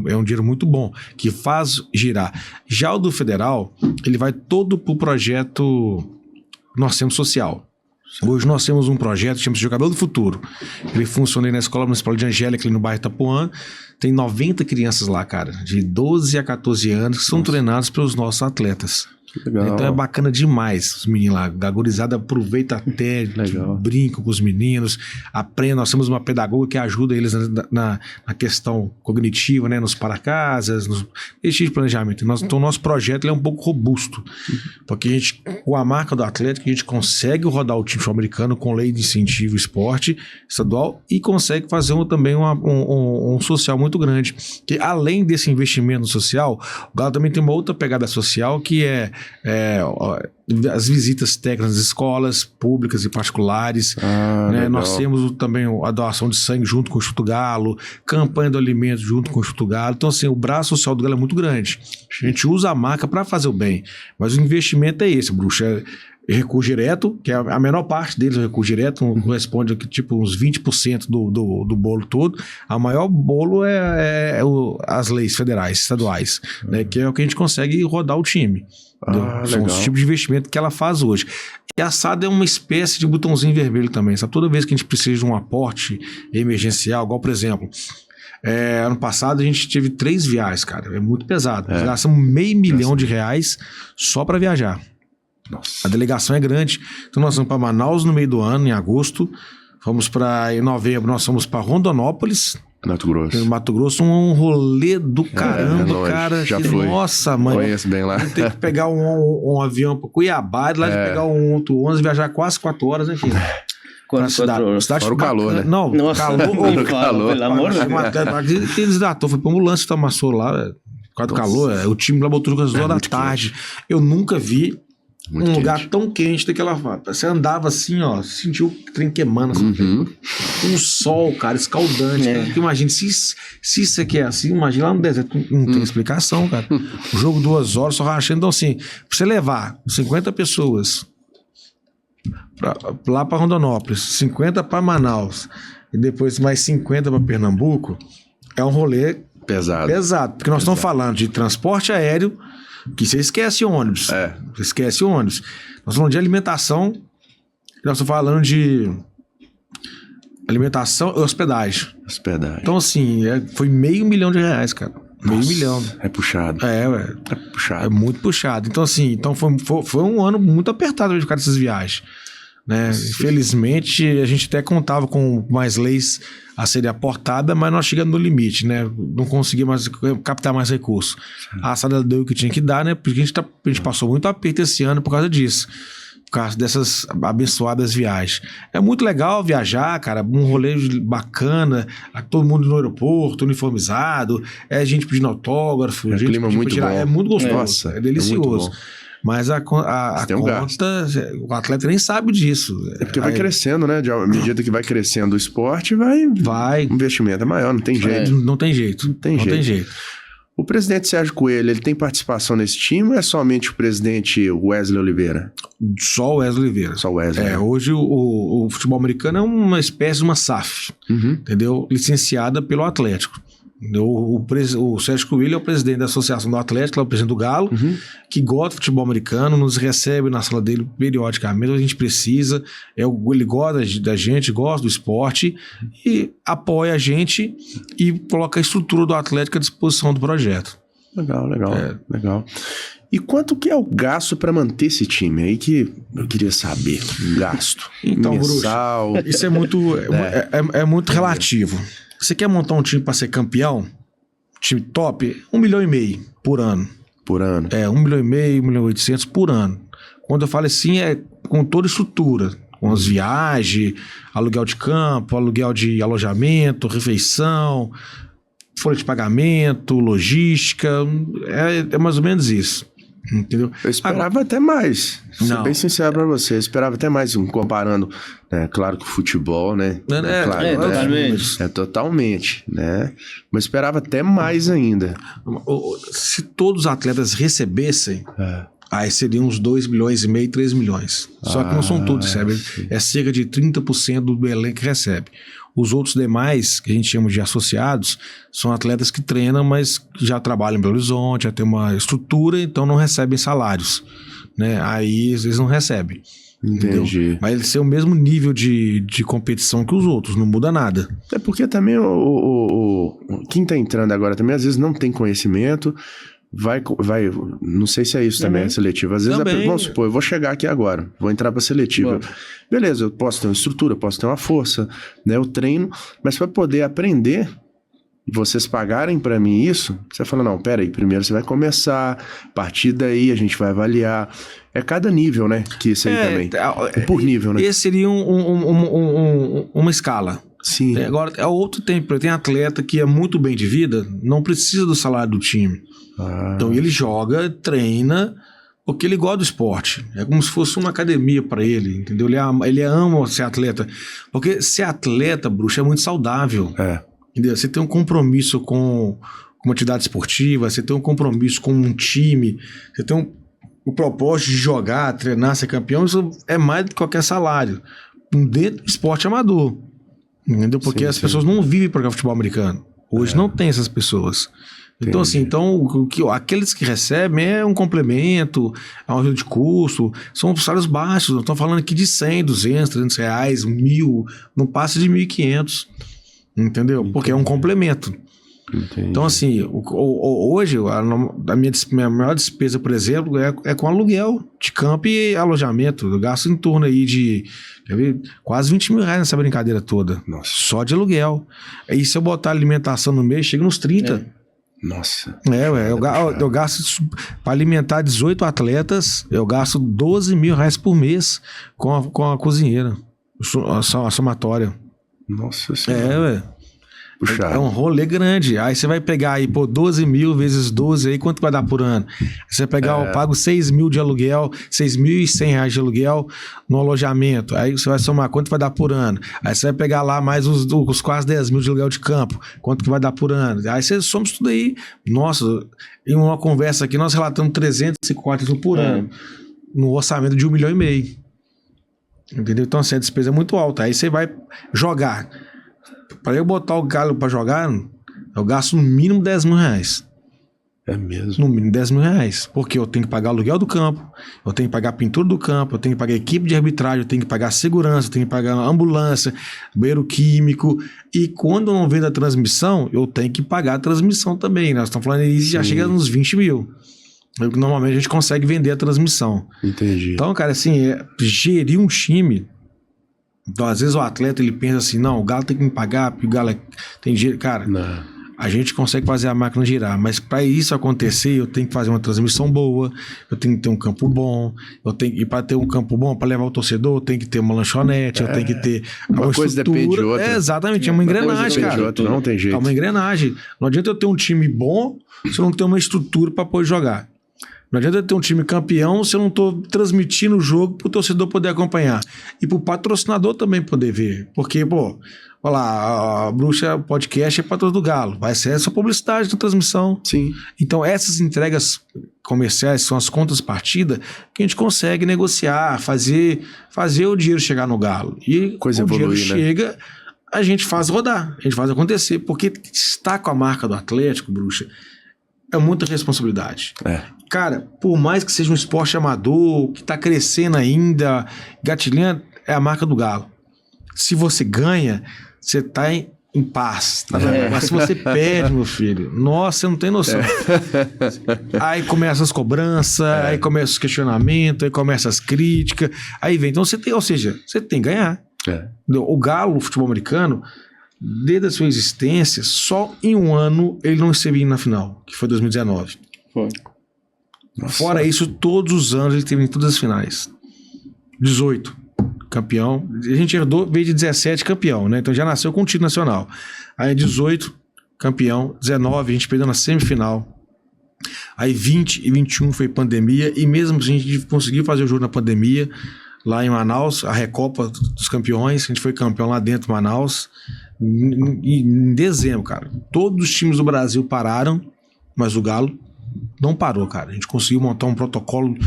é um dinheiro muito bom, que faz girar. Já o do federal, ele vai todo pro projeto Nós Temos Social. Hoje nós temos um projeto que chama-se Jogador do Futuro. Ele funciona aí na Escola Municipal de Angélica, ali no bairro Itapuã. Tem 90 crianças lá, cara, de 12 a 14 anos, que são treinadas pelos nossos atletas. Legal. Então é bacana demais os meninos lá. A gurizada aproveita até, brinca com os meninos, aprende. Nós temos uma pedagoga que ajuda eles na questão cognitiva, né? Nos para-casas, esse tipo de planejamento. Então o nosso projeto ele é um pouco robusto, porque a gente, com a marca do Atlético, a gente consegue rodar o time sul-americano com lei de incentivo esporte estadual e consegue fazer também um social muito grande. Que além desse investimento social, o Galo também tem uma outra pegada social que é as visitas técnicas nas escolas públicas e particulares, né? Nós temos também a doação de sangue junto com o Instituto Galo, campanha do alimento junto com o Instituto Galo. Então assim, o braço social do Galo é muito grande. A gente usa a marca para fazer o bem, mas o investimento é esse, Bruxa. Recurso direto, que é a menor parte deles, o recurso direto corresponde a tipo uns 20% do bolo todo. A maior bolo é as leis federais, estaduais, né, que é o que a gente consegue rodar o time. São os tipos de investimento que ela faz hoje. E a SADA é uma espécie de botãozinho vermelho também, sabe? Toda vez que a gente precisa de um aporte emergencial, igual por exemplo, ano passado a gente teve 3 viagens, cara, é muito pesado. Nós gastamos R$500 milhão só para viajar. Nossa. A delegação é grande, então nós vamos para Manaus no meio do ano, em agosto. Em novembro nós fomos para Rondonópolis, Mato Grosso, um rolê do caramba, cara. Já foi. Nossa, mãe. Conheço bem lá. Tem que pegar um avião para Cuiabá, de lá de pegar um outro ônibus, viajar quase 4 horas, né, filho? 4 horas. Fora o calor, né? Não, nossa, calor. Pelo amor de Deus. Eles datou, foi pra ambulância que amassou lá, por causa do calor. O time lá botou às 2 da tarde. Eu nunca vi muito quente. Lugar tão quente daquela. Você andava assim, ó, sentiu o trem queimando assim, um sol, cara, escaldante. Cara. Imagina, se isso aqui é assim, imagina lá no deserto. Não tem explicação, cara. O jogo 2 horas, só rachando. Então, assim, pra você levar 50 pessoas lá pra Rondonópolis, 50 pra Manaus e depois mais 50 pra Pernambuco, é um rolê pesado. Porque nós estamos falando de transporte aéreo. Que você esquece ônibus. Você esquece ônibus. Nós estamos falando de alimentação. Nós estamos falando de alimentação e hospedagem. Então, assim, foi R$500 milhão, cara. R$500 milhão. É puxado. É puxado. É muito puxado. Então, assim, foi um ano muito apertado de cada essas viagens. Né? Infelizmente, a gente até contava com mais leis a serem aportadas, mas nós chegamos no limite, né? Não conseguimos captar mais recursos. A SADA deu o que tinha que dar, né? Porque a gente passou muito aperto esse ano por causa disso. por causa dessas abençoadas viagens. É muito legal viajar, cara, um rolê bacana, todo mundo no aeroporto, uniformizado, gente pedindo autógrafo, gente clima muito bom. É muito gostoso, Nossa, é delicioso. Mas a conta, o atleta nem sabe disso. É porque vai crescendo, né? À medida que vai crescendo o esporte, vai. O investimento é maior, não tem jeito. Não tem jeito. Não tem jeito. O presidente Sérgio Coelho, ele tem participação nesse time ou é somente o presidente Wesley Oliveira? Só o Wesley Oliveira. Só o Wesley. Hoje o futebol americano é uma espécie de uma SAF, entendeu? Licenciada pelo Atlético. O Sérgio Coelho é o presidente da Associação do Atlético, é o presidente do Galo, que gosta de futebol americano, nos recebe na sala dele periodicamente, a gente precisa, ele gosta da gente, gosta do esporte e apoia a gente e coloca a estrutura do Atlético à disposição do projeto. Legal. E quanto que é o gasto para manter esse time? Aí que eu queria saber, o gasto então, mensal. Bruxo, isso é muito relativo. Você quer montar um time para ser campeão? Time top? 1,5 milhão por ano. Por ano? 1,5 milhão, 1,8 milhão por ano. Quando eu falo assim, é com toda estrutura. Com as viagens, aluguel de campo, aluguel de alojamento, refeição, folha de pagamento, logística. É mais ou menos isso. Entendeu? Eu esperava até mais. Ser bem sincero pra você. Eu esperava até mais, comparando, né? Claro que o futebol, né? Totalmente. Totalmente, né? Mas esperava até mais ainda. Se todos os atletas recebessem, aí seriam uns 2,5 milhões, 3 milhões. Só que não são todos, recebem. É cerca de 30% do elenco que recebe. Os outros demais, que a gente chama de associados, são atletas que treinam, mas já trabalham em Belo Horizonte, já tem uma estrutura, então não recebem salários, né? Aí eles não recebem. Entendi. Entendeu? Mas eles têm o mesmo nível de competição que os outros, não muda nada. É porque também quem tá entrando agora também, às vezes não tem conhecimento, vai, não sei se é isso também, seletiva. Às vezes, vamos supor, eu vou chegar aqui agora, vou entrar pra seletiva. Bom. Beleza, eu posso ter uma estrutura, posso ter uma força, né? Eu treino, mas para poder aprender, e vocês pagarem para mim isso, você fala, não, pera aí, primeiro você vai começar, a partir daí a gente vai avaliar. É cada nível, né? Que isso aí também. Por nível, né? Esse seria uma escala. Sim. Agora, é outro tempo. Tem atleta que é muito bem de vida, não precisa do salário do time. Então ele joga, treina, porque ele gosta do esporte. É como se fosse uma academia para ele, entendeu? Ele ama ser atleta. Porque ser atleta, bruxo, é muito saudável. Entendeu? Você tem um compromisso com uma atividade esportiva, você tem um compromisso com um time, você tem o propósito de jogar, treinar, ser campeão, isso é mais do que qualquer salário. Dentro do esporte amador. Entendeu? Porque as pessoas não vivem para o futebol americano. Hoje não tem essas pessoas. Então, assim, aqueles que recebem é um complemento, é um ajuda de custo, são salários baixos. Nós estamos falando aqui de 100, 200, 300 reais, 1.000, não passa de 1.500. Entendeu? Porque é um complemento. Entendi. Então, assim, hoje a minha maior despesa, por exemplo, é com aluguel de campo e alojamento. Eu gasto em torno aí de quase 20 mil reais nessa brincadeira toda. Nossa. Só de aluguel. E se eu botar alimentação no mês, chega nos 30. Nossa. Eu gasto para alimentar 18 atletas, eu gasto 12 mil reais por mês com a cozinheira, a somatória. Nossa Senhora. É um rolê grande. Aí você vai pegar aí, 12 mil vezes 12, aí quanto vai dar por ano? Você vai pegar, eu pago 6 mil de aluguel, 6.100 reais de aluguel no alojamento. Aí você vai somar, quanto vai dar por ano? Aí você vai pegar lá mais os quase 10 mil de aluguel de campo, quanto que vai dar por ano? Aí você soma tudo aí. Nossa, em uma conversa aqui, nós relatamos 304 mil por ano, no orçamento de 1,5 milhão. Entendeu? Então, assim, a despesa é muito alta. Aí você vai jogar. Para eu botar o Galo para jogar, eu gasto no mínimo 10 mil reais. É mesmo? No mínimo 10 mil reais. Porque eu tenho que pagar o aluguel do campo, eu tenho que pagar a pintura do campo, eu tenho que pagar a equipe de arbitragem, eu tenho que pagar a segurança, eu tenho que pagar a ambulância, banheiro químico. E quando eu não vendo a transmissão, eu tenho que pagar a transmissão também. Nós estamos falando aí, já chega nos 20 mil. Normalmente a gente consegue vender a transmissão. Entendi. Então, cara, assim, gerir um time... Então, às vezes o atleta ele pensa assim, não, o Galo tem que me pagar, porque o Galo tem dinheiro. Cara, a gente consegue fazer a máquina girar, mas para isso acontecer, eu tenho que fazer uma transmissão boa, eu tenho que ter um campo bom, e para ter um campo bom, para levar o torcedor, eu tenho que ter uma lanchonete, eu tenho que ter uma coisa depende de outra. Exatamente, é uma engrenagem, cara. Não tem jeito. É uma engrenagem. Não adianta eu ter um time bom se eu não ter uma estrutura para poder jogar. Não adianta eu ter um time campeão se eu não estou transmitindo o jogo para o torcedor poder acompanhar. E para o patrocinador também poder ver. Porque, pô, olha lá, a Bruxa Podcast é patrocinador do Galo. Vai ser essa publicidade da transmissão. Sim. Então, essas entregas comerciais são as contas partida que a gente consegue negociar, fazer o dinheiro chegar no Galo. E coisa o evoluir, dinheiro chega, a gente faz rodar, a gente faz acontecer. Porque estar com a marca do Atlético, Bruxa, é muita responsabilidade. Cara, por mais que seja um esporte amador, que tá crescendo ainda, gatilhando, é a marca do Galo. Se você ganha, você tá em paz. Tá Mas se você perde, meu filho, nossa, você não tem noção. Aí começam as cobranças, aí começam os questionamentos, aí começam as críticas, aí vem. Então você tem, ou seja, você tem que ganhar. O Galo, o futebol americano, desde a sua existência, só em um ano ele não esteve na final, que foi 2019. Foi. Nossa. Fora isso, todos os anos ele esteve em todas as finais. 18, campeão. A gente herdou, veio de 17 campeão, né? Então já nasceu com um título nacional. Aí 18, campeão. 19, a gente perdeu na semifinal. Aí 20 e 21 foi pandemia. E mesmo assim a gente conseguiu fazer o jogo na pandemia, lá em Manaus, a Recopa dos Campeões. A gente foi campeão lá dentro de Manaus. Em dezembro, cara. Todos os times do Brasil pararam, mas o Galo não parou, cara. A gente conseguiu montar um protocolo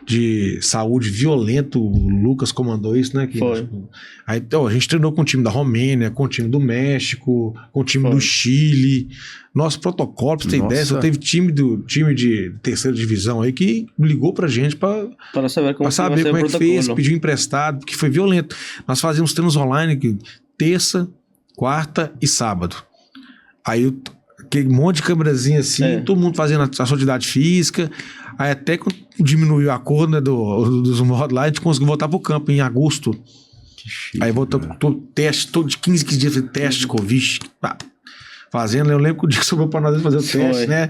de saúde violento. O Lucas comandou isso, né? Foi. Aí, então, a gente treinou com o time da Romênia, com o time do México, com o time do Chile. Nosso protocolo, pra você ter ideia, só teve time de terceira divisão aí que ligou pra gente pra saber como é que fez, pediu emprestado, porque foi violento. Nós fazíamos treinos online terça, quarta e sábado. Aí aquele monte de câmerazinha assim, todo mundo fazendo a sua atividade física. Aí até quando diminuiu a cor, né, dos modos lá, a gente conseguiu voltar pro campo em agosto. Que chique, aí voltou teste, todo de 15 dias, teste de Covid. Fazendo, eu lembro que o dia que sobrou pra nós fazer o teste, né?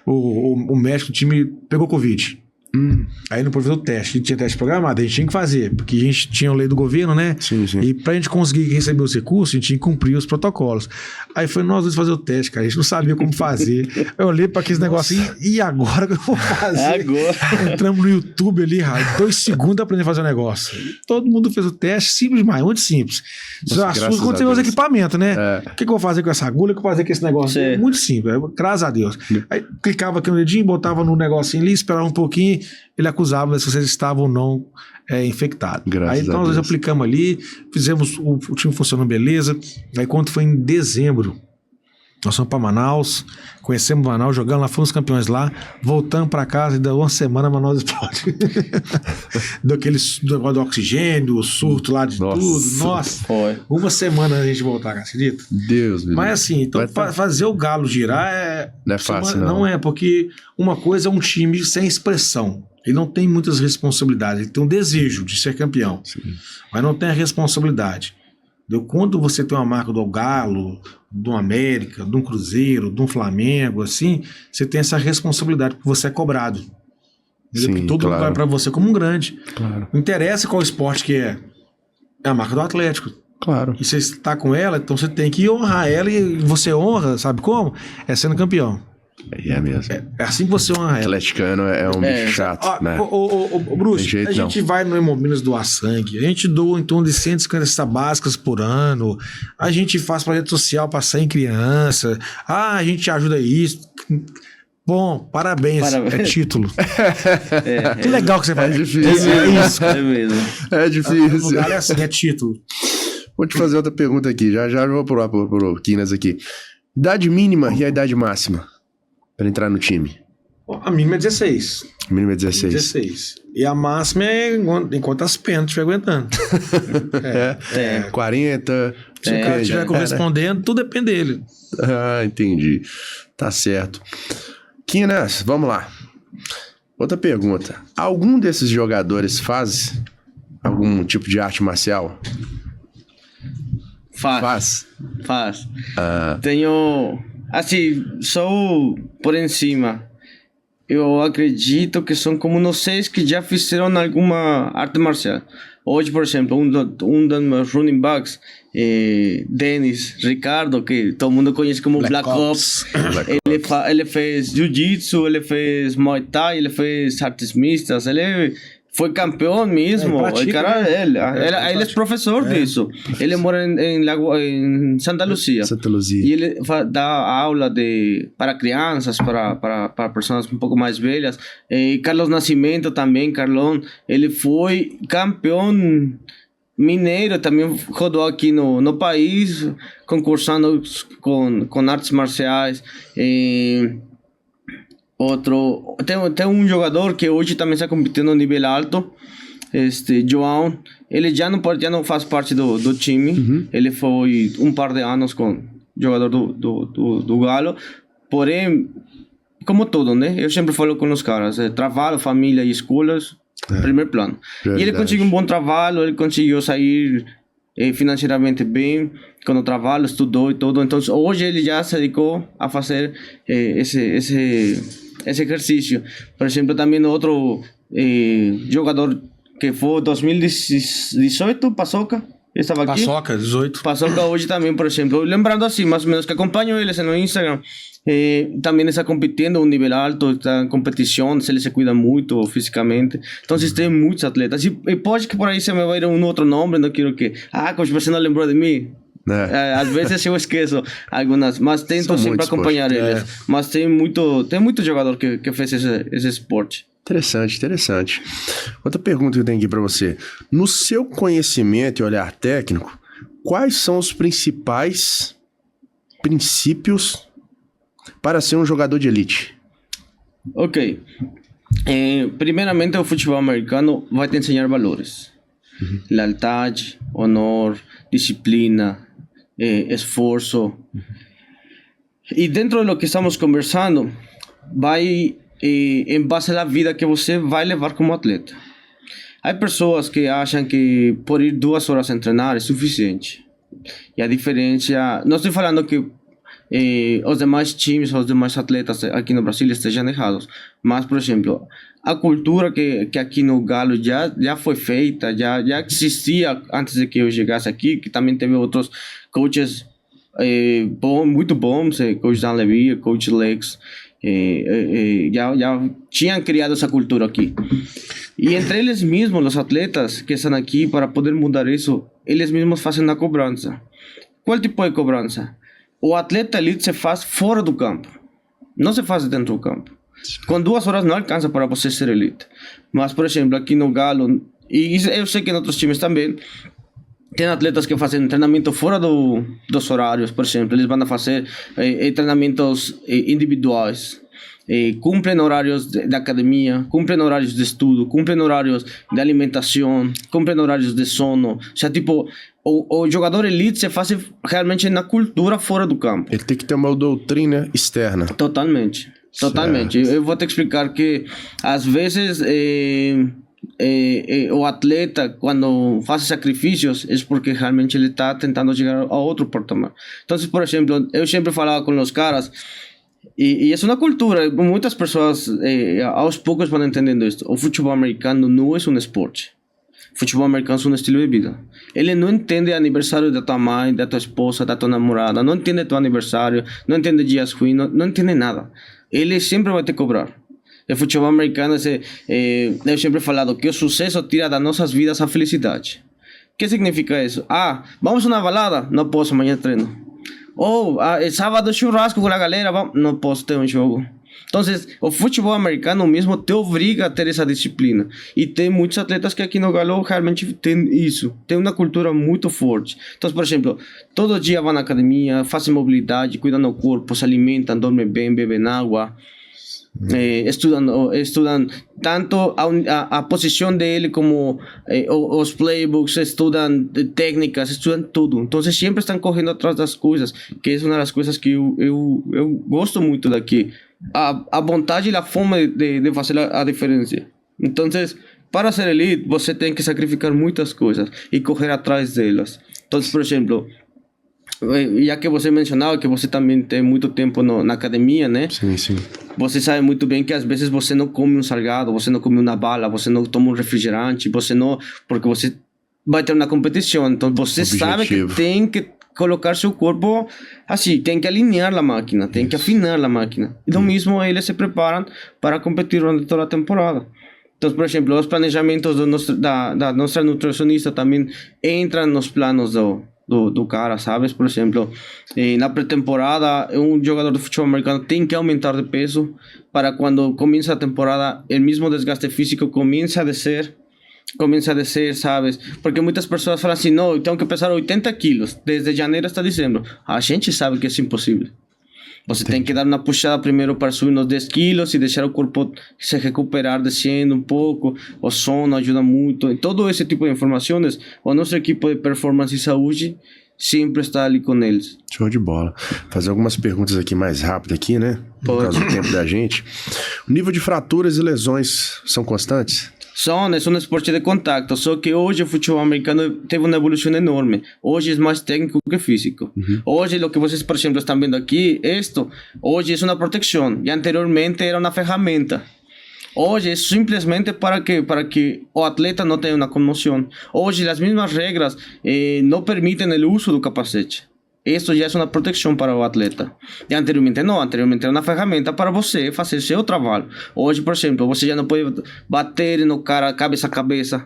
O médico do time pegou Covid. Aí não pôde fazer o teste. Tinha teste programado, a gente tinha que fazer, porque a gente tinha a lei do governo, né? Sim. E pra gente conseguir receber os recursos, a gente tinha que cumprir os protocolos. Aí foi nós dois fazer o teste, cara. A gente não sabia como fazer. Eu olhei pra aquele negócio e agora que eu vou fazer? Agora. Entramos no YouTube ali, 2 segundos aprender a fazer o negócio. Todo mundo fez o teste, simples demais, muito simples. Só assusta quando você usa equipamento, né? O que eu vou fazer com essa agulha? O que eu vou fazer com esse negócio? Muito simples, graças a Deus. Aí clicava aqui no dedinho, botava no negocinho ali, esperava um pouquinho, ele acusava se vocês estavam ou não infectados. Aí então nós aplicamos ali, fizemos, o time funcionou beleza. Aí quando foi em dezembro, nós fomos para Manaus, conhecemos Manaus, jogamos lá, fomos campeões lá, voltamos para casa e deu uma semana Manaus explode. Deu aquele negócio do oxigênio, o surto lá de tudo. Nossa, foi. Uma semana a gente voltar, acredita? Deus me. Mas assim, então fazer o Galo girar não é fácil, não é, porque uma coisa é um time sem expressão. Ele não tem muitas responsabilidades, ele tem um desejo de ser campeão, mas não tem a responsabilidade. Quando você tem uma marca do Galo, do América, do Cruzeiro, do Flamengo, assim, você tem essa responsabilidade, porque você é cobrado. Sim, todo mundo vai para você como um grande. Claro. Não interessa qual esporte que é a marca do Atlético. Claro. E você está com ela, então você tem que honrar ela, e você honra, sabe como? É sendo campeão. É mesmo. É assim que você honra ela. Atleticano é um bicho chato, né? Bruce, a gente vai no Hemominas doar sangue, a gente doa em torno de 150 cestas básicas por ano, a gente faz projeto social para 100 crianças, a gente ajuda isso. Bom, parabéns. É título. Que legal que você faz. É difícil. É isso. É mesmo. É difícil. O lugar é assim, é título. Vou te fazer outra pergunta aqui, já vou pro Quinas aqui. Idade mínima e a idade máxima para entrar no time? A mínima é 16. A mínima é 16. 16. E a máxima é enquanto as pernas estiver aguentando. 40. Se o cara estiver correspondendo, tudo depende dele. Entendi. Tá certo. Quinas, vamos lá. Outra pergunta. Algum desses jogadores faz algum tipo de arte marcial? Faz. Tenho assim, só por cima, eu acredito que são como uns 6 que já fizeram alguma arte marcial. Hoje, por exemplo, um dos meus running backs, Dennis Ricardo, que todo mundo conhece como Black Ops. Ele fez jiu-jitsu, ele fez Muay Thai, ele fez artes mistas, ele foi campeão mesmo. O cara, ele é professor disso. Ele mora em Santa Luzia. E ele dá aula para crianças, para pessoas um pouco mais velhas. Carlos Nascimento também, Carlão, ele foi campeão mineiro, também rodou aqui no país, concursando com artes marciais. Tem um jogador que hoje também está competindo no nível alto, João. Ele já não faz parte do time. Ele foi um par de anos com jogador do Galo. Porém, como tudo, né? Eu sempre falo com os caras: trabalho, família e escolas, primeiro plano. Verdade. E ele conseguiu um bom trabalho, ele conseguiu sair financeiramente bem com o trabalho, estudou e tudo. Então, hoje ele já se dedicou a fazer esse exercício. Por exemplo, também outro jogador que foi 2018, Paçoca, estava aqui. Paçoca, 18. Paçoca hoje também, por exemplo. Lembrando assim, mais ou menos, que acompanho eles no Instagram. Também está competindo a um nível alto, está em competição, ele se cuida muito fisicamente. Então, tem muitos atletas. E pode que por aí se me vai ir um outro nome, não quero que... coach, você não lembrou de mim? Às vezes eu esqueço algumas, mas tento sempre acompanhar eles. Mas tem muito jogador que fez esse esporte. Interessante. Outra pergunta que eu tenho aqui para você. No seu conhecimento e olhar técnico, quais são os principais princípios para ser um jogador de elite? Ok. Primeiramente, o futebol americano vai te ensinar valores. Lealdade, honor, disciplina, esforço. E dentro do que estamos conversando, vai em base à vida que você vai levar como atleta. Há pessoas que acham que por ir 2 horas a treinar é suficiente. E a diferença... Não estou falando que os demais times, os demais atletas aqui no Brasil estejam errados. Mas, por exemplo, a cultura que aqui no Galo já foi feita, já existia antes de que eu chegasse aqui, que também teve outros coaches muito bons, coach Dan Levy, coach Lex, já tinham criado essa cultura aqui. E entre eles mesmos, os atletas que estão aqui, para poder mudar isso, eles mesmos fazem a cobrança. Qual tipo de cobrança? O atleta elite se faz fora do campo, não se faz dentro do campo. Com 2 horas não alcança para você ser elite. Mas, por exemplo, aqui no Galo, e eu sei que em outros times também, tem atletas que fazem treinamento fora dos horários. Por exemplo, eles vão fazer treinamentos individuais. Cumprem horários de academia, cumprem horários de estudo, cumprem horários de alimentação, cumprem horários de sono. Ou seja, tipo, o jogador elite se faz realmente na cultura fora do campo. Ele tem que ter uma doutrina externa. Totalmente. Eu vou te explicar que às vezes o atleta, quando faz sacrifícios, é porque realmente ele está tentando chegar a outro patamar. Então, por exemplo, eu sempre falava com os caras, e é uma cultura, muitas pessoas aos poucos vão entendendo isso. O futebol americano não é um esporte. O futebol americano é um estilo de vida. Ele não entende aniversário da tua mãe, da tua esposa, da tua namorada, não entende teu aniversário, não entende dias ruins, não entende nada. Ele sempre vai te cobrar. O futebol americano, eu sempre falado que o sucesso tira das nossas vidas a felicidade. O que significa isso? Vamos a uma balada? Não posso, amanhã treino. Sábado churrasco com a galera? Não posso, ter um jogo. Então, o futebol americano mesmo te obriga a ter essa disciplina. E tem muitos atletas que aqui no Galo realmente tem isso. Tem uma cultura muito forte. Então, por exemplo, todo dia vão na academia, fazem mobilidade, cuidam do corpo, se alimentam, dormem bem, bebem água. Estudam tanto a posição dele como os playbooks, estudam técnicas, estudam tudo. Então sempre estão correndo atrás das coisas, que é uma das coisas que eu gosto muito daqui. A vontade e a fome de fazer a diferença. Então, para ser elite, você tem que sacrificar muitas coisas e correr atrás delas. Então, por exemplo, já que você mencionava que você também tem muito tempo na academia, né? Sim. Você sabe muito bem que às vezes você não come um salgado, você não come uma bala, você não toma um refrigerante, você não... Porque você vai ter uma competição, então você sabe que tem que colocar seu corpo assim, tem que alinhar a máquina, tem que afinar a máquina. E do mesmo eles se preparam para competir durante toda a temporada. Então, por exemplo, os planejamentos da nossa nutricionista também entram nos planos do cara, sabes? Por exemplo, na pré-temporada, jogador de futebol americano tem que aumentar de peso para quando começa a temporada, o mesmo desgaste físico começa a descer, sabes? Porque muitas pessoas falam assim, não, eu tenho que pesar 80 quilos, desde janeiro até dezembro. A gente sabe que é impossível. Você tem que dar uma puxada primeiro para subir uns 10 quilos e deixar o corpo se recuperar descendo um pouco. O sono ajuda muito. E todo esse tipo de informações, o nosso equipe de performance e saúde sempre está ali com eles. Show de bola. Fazer algumas perguntas aqui mais rápidas aqui, né? Por causa do tempo da gente. O nível de fraturas e lesões são constantes? É um esporte de contato, só que hoje o futebol americano teve uma evolução enorme. Hoje é mais técnico que físico. Hoje, o que vocês, por exemplo, estão vendo aqui, hoje é uma proteção, e anteriormente era uma ferramenta. Hoje é simplesmente para que o atleta não tenha uma comoção. Hoje, as mesmas regras não permitem o uso do capacete. Isso já é uma proteção para o atleta. E anteriormente não, anteriormente era uma ferramenta para você fazer seu trabalho. Hoje, por exemplo, você já não pode bater no cara cabeça a cabeça.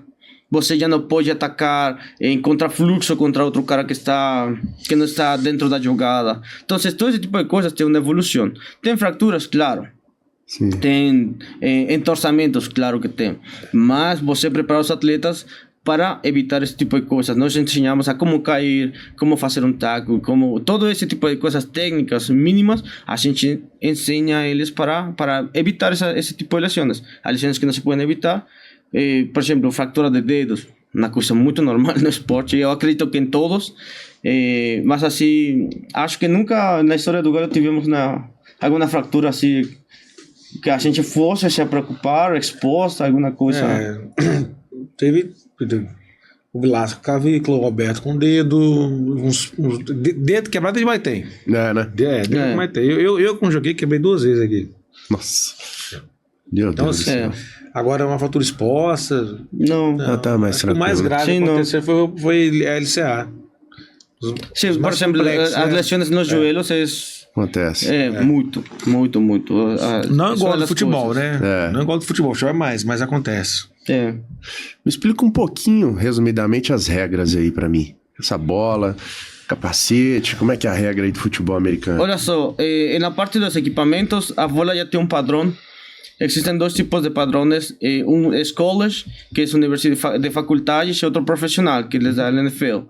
Você já não pode atacar em contrafluxo contra outro cara que não está dentro da jogada. Então, todo esse tipo de coisas tem uma evolução. Tem fraturas, claro. Sim. Tem entorçamentos, claro que tem. Mas você prepara os atletas para evitar esse tipo de coisas. Nós ensinamos a como cair, como fazer um tackle, como todo esse tipo de coisas técnicas mínimas, a gente ensina a eles para evitar esse tipo de lesões. As lesões que não se podem evitar, por exemplo, fratura de dedos, uma coisa muito normal no esporte, eu acredito que em todos, mas assim, acho que nunca na história do Galo tivemos alguma fratura assim, que a gente fosse se preocupar, exposta, alguma coisa. Teve o Vilasco cavículo, o Roberto com dedo, dedo quebrado ele vai ter. Né? Dedo vai ter. Eu quando joguei, quebrei 2 vezes aqui. Nossa. Meu Deus do céu. Agora uma fratura exposta. Não. Tá mais tranquilo. O mais grave que aconteceu foi a LCA. Sim, por exemplo, as lesões nos joelhos acontece. Muito. Não igual do futebol, né? Não igual do futebol, é mais, mas acontece. Me explica um pouquinho, resumidamente, as regras aí pra mim. Essa bola, capacete, como é que é a regra aí do futebol americano? Olha só, na parte dos equipamentos, a bola já tem um padrão. Existem 2 tipos de padrões, um college, que é universidade de faculdades, e outro profissional, que é da NFL.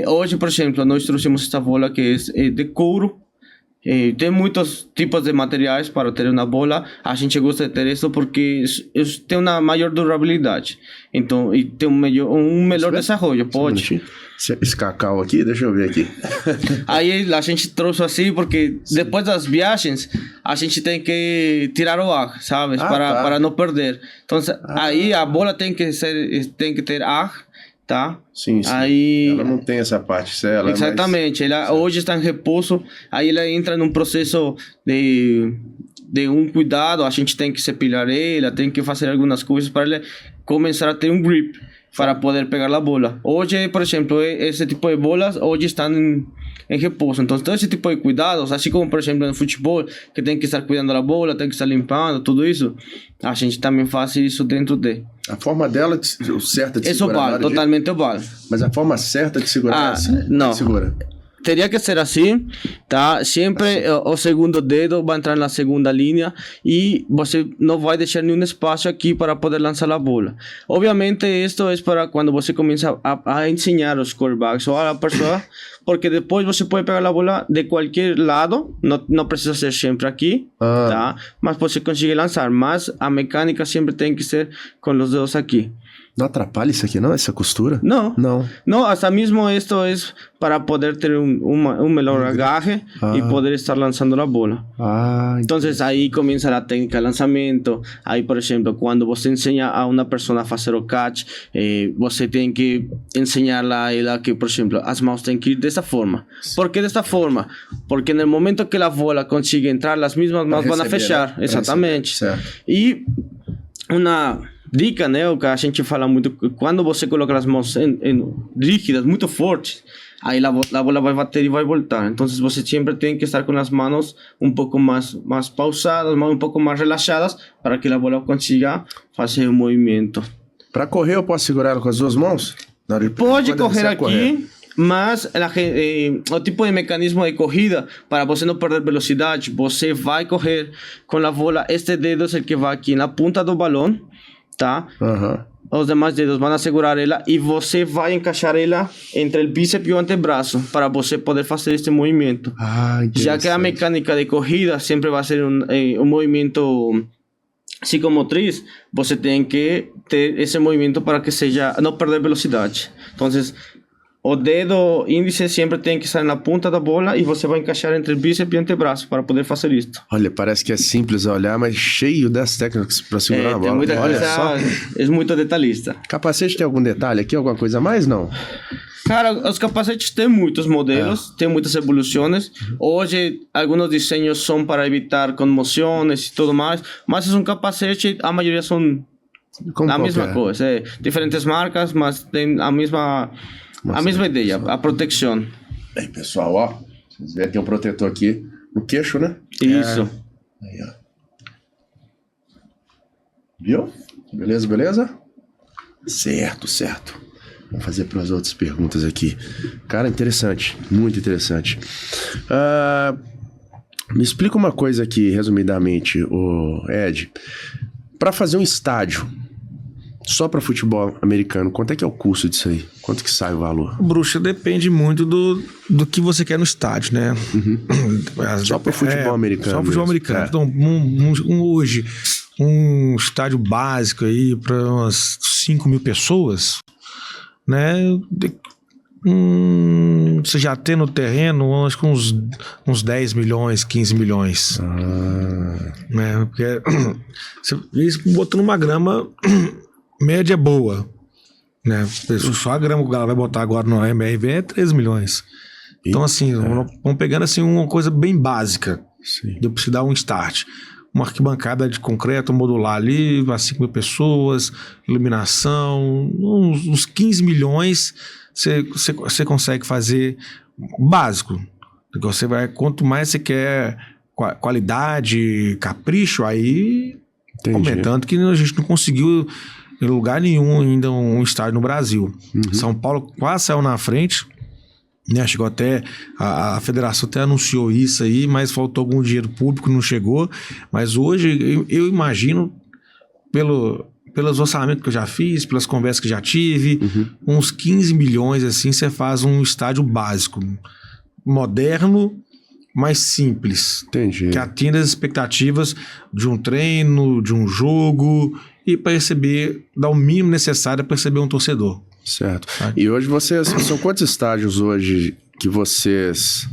Hoje, por exemplo, nós trouxemos esta bola que é de couro. Tem muitos tipos de materiais para ter uma bola. A gente gosta de ter isso porque tem uma maior durabilidade. Então, e tem um melhor desenvolvimento. Pode. Esse cacau aqui, deixa eu ver aqui. Aí a gente trouxe assim porque depois das viagens a gente tem que tirar o ar, sabe? Para não perder. Então, aí a bola tem que ter ar. Tá? Sim. Aí... Ela não tem essa parte, ela exatamente. Ela hoje está em repouso, aí ela entra num processo de um cuidado, a gente tem que sepilar ela, tem que fazer algumas coisas para ela começar a ter um grip para poder pegar a bola. Hoje, por exemplo, esse tipo de bolas hoje estão em repouso. Então, todo esse tipo de cuidados, assim como, por exemplo, no futebol, que tem que estar cuidando da bola, tem que estar limpando, tudo isso, a gente também faz isso dentro de... A forma dela, certa de segurar... Isso vale, totalmente vale. Mas a forma certa de segurar é assim? Não. Segura. Teria que ser assim, tá? Sempre o segundo dedo vai entrar na segunda linha e você não vai deixar nenhum espaço aqui para poder lançar a bola. Obviamente, isto é para quando você começa a ensinar os quarterbacks ou a pessoa, porque depois você pode pegar a bola de qualquer lado, não precisa ser sempre aqui, tá? Mas você consegue lançar, mas a mecânica sempre tem que ser com os dedos aqui. Não atrapalha isso aqui, não? Essa costura? No. No, hasta mismo esto es para poder tener un mejor agarre y poder estar lanzando la bola. Entonces ahí comienza la técnica de lanzamiento. Ahí, por ejemplo, cuando você enseña a una persona a hacer o catch, você tem que enseñarla a ella que, por ejemplo, as mãos tienen que ir de esta forma. ¿Por qué de esta forma? Porque en el momento que la bola consigue entrar, las mismas mãos van a fechar. Exactamente. Y una dica, né, o que a gente fala muito, quando você coloca as mãos rígidas, muito fortes, aí a bola vai bater e vai voltar. Então você sempre tem que estar com as mãos um pouco mais pausadas, um pouco mais relaxadas, para que a bola consiga fazer o movimento. Para correr, eu posso segurar ela com as duas mãos? Pode correr aqui, mas o tipo de mecanismo de corrida, para você não perder velocidade, você vai correr com a bola, este dedo é o que vai aqui na ponta do balão, tá? Os demais dedos vão segurar ela e você vai encaixar ela entre o bíceps e o antebraço para você poder fazer este movimento. Já que a mecânica de corrida sempre vai ser um movimento psicomotriz, você tem que ter esse movimento para que seja não perder velocidade. Então, o dedo índice sempre tem que estar na ponta da bola e você vai encaixar entre o bíceps e o antebraço para poder fazer isso. Olha, parece que é simples olhar, mas cheio das técnicas para segurar a bola. Muita coisa, é muito detalhista. Capacete tem algum detalhe aqui? Alguma coisa a mais? Não? Cara, os capacetes têm muitos modelos, tem muitas evoluções. Hoje, alguns desenhos são para evitar comoções e tudo mais, mas é um capacete, a maioria são a mesma coisa. Diferentes marcas, mas tem a mesma ideia, a proteção. Aí, pessoal, ó, vocês verem, tem um protetor aqui no queixo, né? Isso. Aí, ó. Viu? Beleza? Certo. Vamos fazer para as outras perguntas aqui. Cara, interessante, muito interessante. Me explica uma coisa aqui, resumidamente, o Ed. Para fazer um estádio só para futebol americano, quanto é que é o custo disso aí? Quanto que sai o valor? Bruxa, depende muito do que você quer no estádio, né? Só para futebol americano. Só futebol americano. Então, hoje, um estádio básico aí para umas 5 mil pessoas, né? Você já tem no terreno, acho que uns 10 milhões, 15 milhões. Né? Porque você botando uma grama média boa, né? Só a grama que o Galo vai botar agora no MRV é 13 milhões. Então, assim, vamos pegando assim uma coisa bem básica. Deu pra se dar um start. Uma arquibancada de concreto modular ali, para 5 mil pessoas, iluminação, uns 15 milhões você consegue fazer básico. Você vai, quanto mais você quer qualidade, capricho, aí aumentando, que a gente não conseguiu em lugar nenhum ainda um estádio no Brasil. São Paulo quase saiu na frente, né? Chegou até a federação até anunciou isso aí, mas faltou algum dinheiro público, não chegou. Mas hoje eu imagino, pelos orçamentos que eu já fiz, pelas conversas que já tive, uns 15 milhões assim, você faz um estádio básico, moderno, mais simples. Entendi. Que atenda as expectativas de um treino, de um jogo, e para receber, dar o mínimo necessário para receber um torcedor. Certo. E hoje são quantos estádios hoje que vocês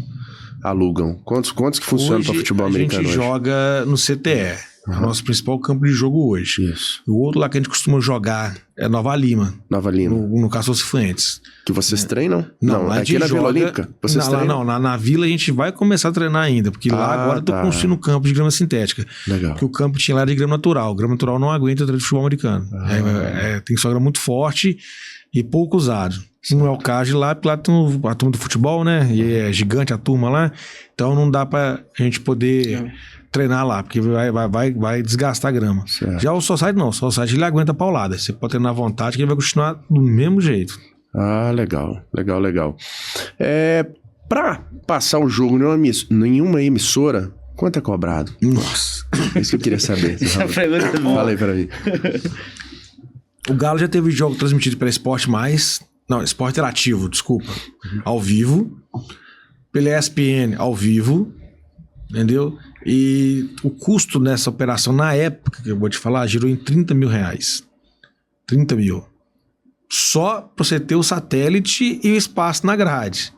alugam? Quantos que funcionam para futebol americano hoje? A gente joga no CTE, é o nosso principal campo de jogo hoje. Isso. O outro lá que a gente costuma jogar é Nova Lima. No Castor Cifuentes. Que vocês treinam? Não, aqui na Vila Olímpica. Vocês treinam? Não, na Vila a gente vai começar a treinar ainda, porque lá agora eu tô construindo um campo de grama sintética. Legal. Porque o campo tinha lá de grama natural. Grama natural não aguenta o treino de futebol americano. Tem que ser grama muito forte e pouco usado. Não é o caso de lá, porque lá tem a turma do futebol, né? E é gigante a turma lá. Então não dá pra gente poder treinar lá, porque vai desgastar a grama. Certo. Já o Society não. O Society ele aguenta a paulada. Você pode treinar à vontade, que ele vai continuar do mesmo jeito. Legal. Pra passar o jogo em nenhuma emissora, quanto é cobrado? Nossa. Isso que eu queria saber. Essa pergunta é boa. Fala aí pra mim. O Galo já teve jogo transmitido pela Esporte Interativo, desculpa. Ao vivo. Pela ESPN, ao vivo. Entendeu? E o custo nessa operação, na época que eu vou te falar, girou em 30 mil reais. 30 mil. só para você ter o satélite e o espaço na grade.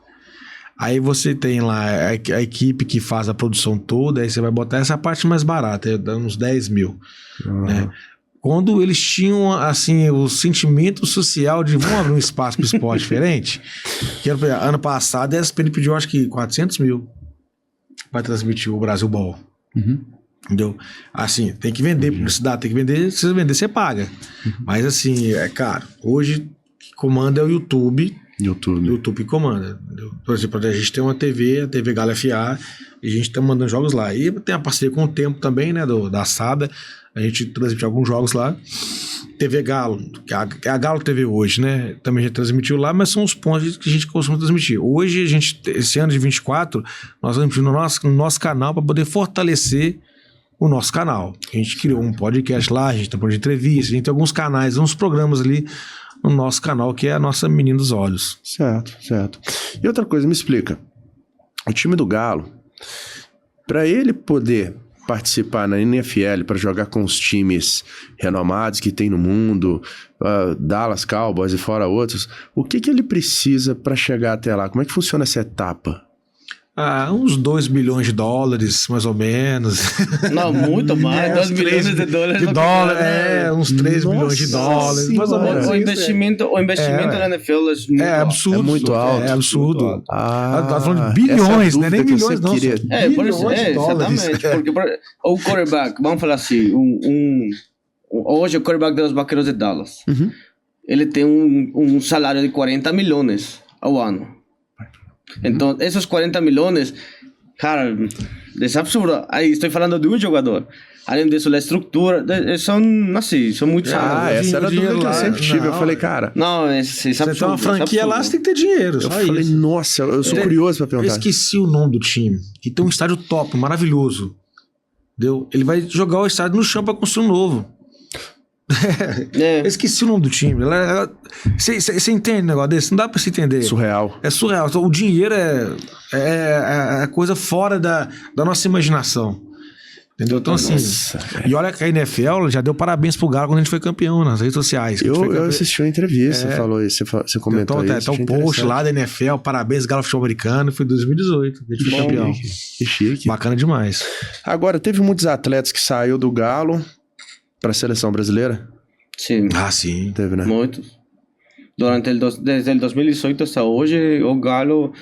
Aí você tem lá a equipe que faz a produção toda, aí você vai botar essa parte mais barata, dá uns 10 mil. Né? Quando eles tinham, assim, o sentimento social de vamos abrir um espaço para esporte diferente, que ano passado a ESPN pediu acho que 400 mil para transmitir o Brasil Ball. Entendeu? Assim, tem que vender publicidade, tem que vender, se você vender, você paga. Mas assim, é caro. Hoje, que comanda é o YouTube. YouTube comanda. Entendeu? Por exemplo, a gente tem uma TV, a TV Galo FA, e a gente tá mandando jogos lá. E tem a parceria com o Tempo também, né, da Sada. A gente transmite alguns jogos lá. TV Galo, que é a Galo TV hoje, né? Também já transmitiu lá, mas são os pontos que a gente costuma transmitir. Hoje, esse ano de 24, nós vamos no nosso canal para poder fortalecer o nosso canal. A gente criou um podcast lá, a gente tem um de entrevista, a gente tem alguns canais, uns programas ali no nosso canal, que é a nossa Menina dos Olhos. Certo. E outra coisa, me explica. O time do Galo, para ele poder participar na NFL, para jogar com os times renomados que tem no mundo, Dallas Cowboys e fora outros, o que ele precisa para chegar até lá? Como é que funciona essa etapa? Uns 2 bilhões de dólares, mais ou menos. Não, muito mais. 2 bilhões de dólares. Uns 3 bilhões de dólares, mais ou menos. O investimento na NFL é absurdo. É muito alto. É absurdo. Tá falando de bilhões, né? Nem milhões, não. Exatamente. Porque o quarterback, vamos falar assim, hoje o quarterback dos Vaqueiros de Dallas, ele tem um salário de 40 milhões ao ano. Então, esses 40 milhões, cara, é absurdo. Aí estou falando de um jogador. Além disso, a estrutura, são muito salários. Essa era a dúvida que eu sempre tive. Eu falei, cara... Não, é absurdo. Você tem uma franquia lá, você tem que ter dinheiro. Eu falei, nossa, eu sou curioso pra perguntar. Eu esqueci o nome do time. E tem um estádio top, maravilhoso. Entendeu? Ele vai jogar o estádio no chão pra construir um novo. Eu esqueci o nome do time. Você entende o negócio desse? Não dá pra se entender. Surreal. É surreal. Então, o dinheiro é coisa fora da nossa imaginação. Entendeu? Então, assim. E olha que a NFL já deu parabéns pro Galo quando a gente foi campeão nas redes sociais. Eu assisti uma entrevista, você falou isso, você comentou isso. Então, o post lá da NFL, parabéns, Galo Futebol Americano, foi em 2018. A gente foi campeão. Que chique. Bacana demais. Agora, teve muitos atletas que saiu do Galo para a seleção brasileira? Sim. Sim. Teve, né? Muitos. Desde 2018 até hoje, o Galo,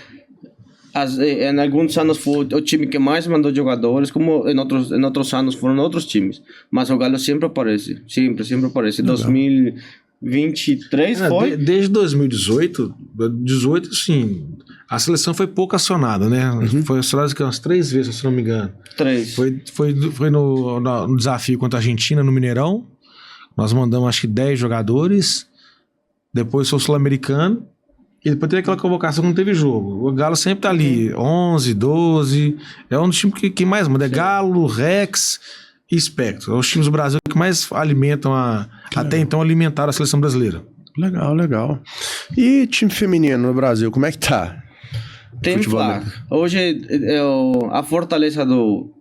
em alguns anos foi o time que mais mandou jogadores, como em outros anos foram outros times. Mas o Galo sempre aparece. Sempre aparece. 2023 foi? Desde 2018, sim. A seleção foi pouco acionada, né? Foi acionada umas 3 vezes, se não me engano. 3. Foi no desafio contra a Argentina, no Mineirão. Nós mandamos acho que 10 jogadores. Depois foi o Sul-Americano. E depois teve aquela convocação que não teve jogo. O Galo sempre tá ali, 11, 12. É um dos times que mais manda. É Galo, Rex e Spectro. Os times do Brasil que mais alimentam até então alimentaram a seleção brasileira. Legal. E time feminino no Brasil, como é que tá? Tem flag. Hoje a fortaleza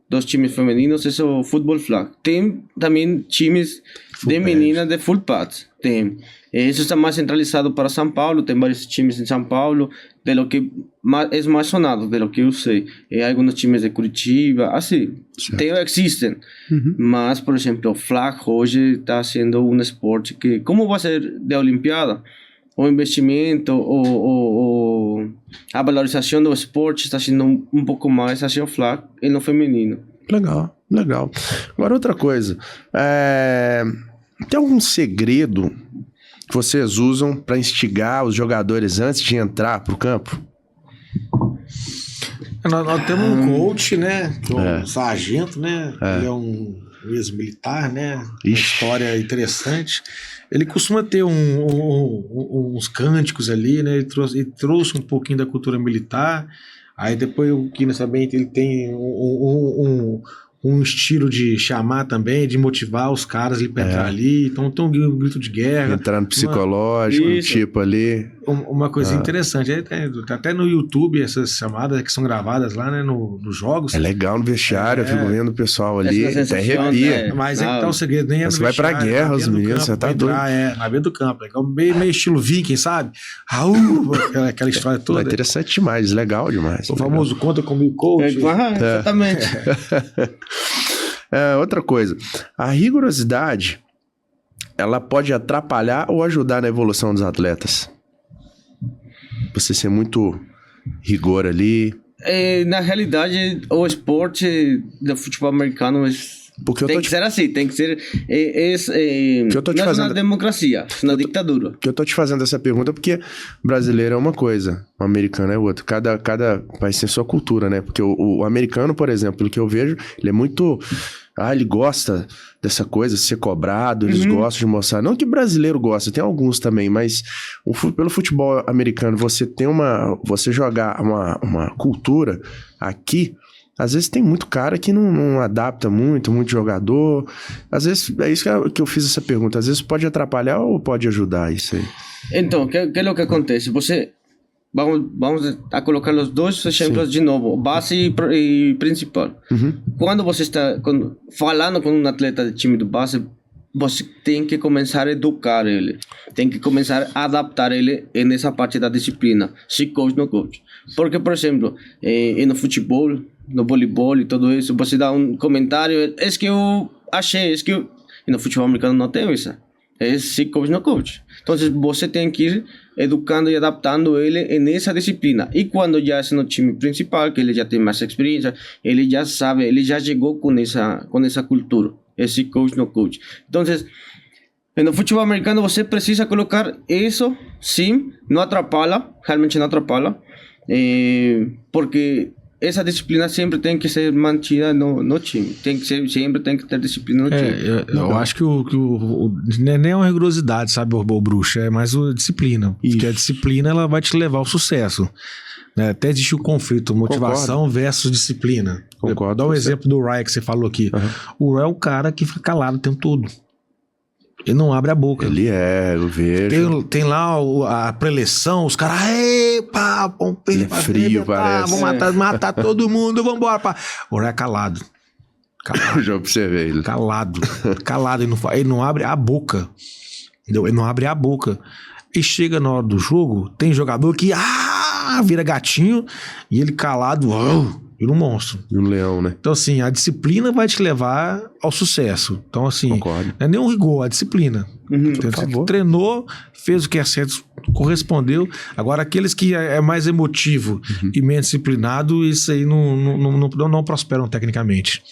dos times femininos é o futebol flag. Tem também times de meninas de full pads. Tem. Isso está mais centralizado para São Paulo. Tem vários times em São Paulo. De lo que é mais sonado, de lo que eu sei. Alguns times de Curitiba, assim. Existem. Mas, por exemplo, o flag hoje está sendo um esporte que, como vai ser de Olimpíada, o investimento, a valorização do esporte está sendo um pouco mais hacia o flag e no feminino. Legal. Agora, outra coisa. Tem algum segredo que vocês usam para instigar os jogadores antes de entrar pro campo? Nós temos um coach, né? Que é um sargento, né? Ele é um ex-militar, né? Uma história interessante. Ele costuma ter uns cânticos ali, né? Ele trouxe um pouquinho da cultura militar. Aí depois o Kina também ele tem um estilo de chamar também, de motivar os caras ali pra entrar ali. Então tem um grito de guerra. Entrar no psicológico, tipo ali. uma coisa interessante, até no YouTube, essas chamadas que são gravadas lá, né, nos jogos. É legal no vestiário, eu fico vendo o pessoal ali, até arrepia. Mas é que tá o segredo, nem é no você vai pra guerra, os meninos, você tá doido. Na beira do campo, meio estilo viking, sabe? Aquela história toda. É interessante demais, legal demais. O famoso conta comigo, coach. Exatamente. Outra coisa, a rigorosidade, ela pode atrapalhar ou ajudar na evolução dos atletas? Você ser muito rigor ali. Na realidade, o esporte do futebol americano tem que ser assim, tem que ser... não é uma democracia, é uma ditadura. Eu tô te fazendo essa pergunta porque brasileiro é uma coisa, o americano é outra. Cada país tem sua cultura, né? Porque o americano, por exemplo, pelo que eu vejo, ele é muito... ele gosta dessa coisa, ser cobrado, eles gostam de mostrar. Não que brasileiro gosta, tem alguns também, mas pelo futebol americano, você jogar uma cultura aqui, às vezes tem muito cara que não adapta muito jogador. Às vezes, é isso que eu fiz essa pergunta. Às vezes pode atrapalhar ou pode ajudar isso aí? Então, que é o que acontece? Vamos a colocar os dois exemplos de novo, base e principal. Quando você está falando com um atleta de time de base, você tem que começar a educar ele, tem que começar a adaptar ele nessa parte da disciplina, se coach no coach. Porque, por exemplo, no futebol, no voleibol e tudo isso, você dá um comentário, é que eu achei, e no futebol americano não tem isso. É se coach no coach. Então você tem que ir educando e adaptando ele nessa disciplina. E quando já é no time principal, que ele já tem mais experiência, ele já sabe, ele já chegou com essa cultura. Esse coach no coach. Então, no futebol americano você precisa colocar isso, sim, não atrapalha, realmente não atrapalha, porque essa disciplina sempre tem que ser mantida no time. Sempre tem que ter disciplina no time. Eu acho que não é nem uma rigorosidade, sabe, o bruxo, é mais a disciplina. Isso. Porque a disciplina ela vai te levar ao sucesso. Né? Até existe o conflito, motivação versus disciplina. Concordo. Dá um exemplo do Ray que você falou aqui. O Ray é um cara que fica calado o tempo todo. Ele não abre a boca. Eu vejo. Tem lá a preleção, os caras, ele é frio, parece. Vamos matar todo mundo, vamos embora. O Ray é calado. Eu já observei ele. Calado. Ele não abre a boca. Entendeu? Ele não abre a boca. E chega na hora do jogo, tem jogador que vira gatinho e ele calado, vira um monstro. E um leão, né? Então, assim, a disciplina vai te levar ao sucesso. Então, assim, concordo. Não é nem um rigor, a disciplina. Você treinou, fez o que é certo, correspondeu. Agora, aqueles que é mais emotivo e menos disciplinado, isso aí não prosperam tecnicamente.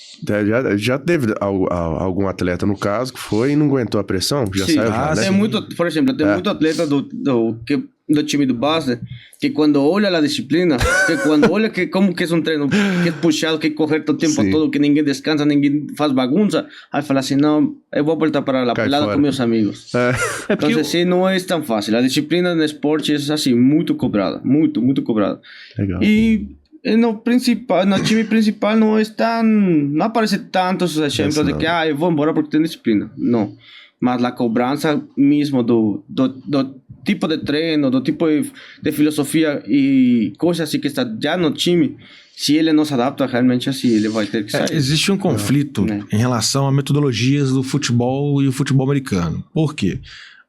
Já teve algum atleta, no caso, que foi e não aguentou a pressão? Já saiu já, né? Tem muito, por exemplo, tem muito atleta do time de base que quando olha a disciplina, que quando olha como que é um treino, que é puxado, que é correr o tempo todo, que ninguém descansa, ninguém faz bagunça, aí fala assim, não, eu vou voltar para a pelada com meus amigos. Então, assim, não é tão fácil. A disciplina no esporte é assim, muito cobrada, muito cobrada. Legal. E no time principal não aparece tantos exemplos de que eu vou embora porque tem disciplina. Não. Mas a cobrança mesmo do tipo de treino, do tipo de filosofia e coisas assim que está já no time, se ele não se adapta, realmente assim, ele vai ter que sair. Existe um conflito em relação a metodologias do futebol e o futebol americano. Por quê?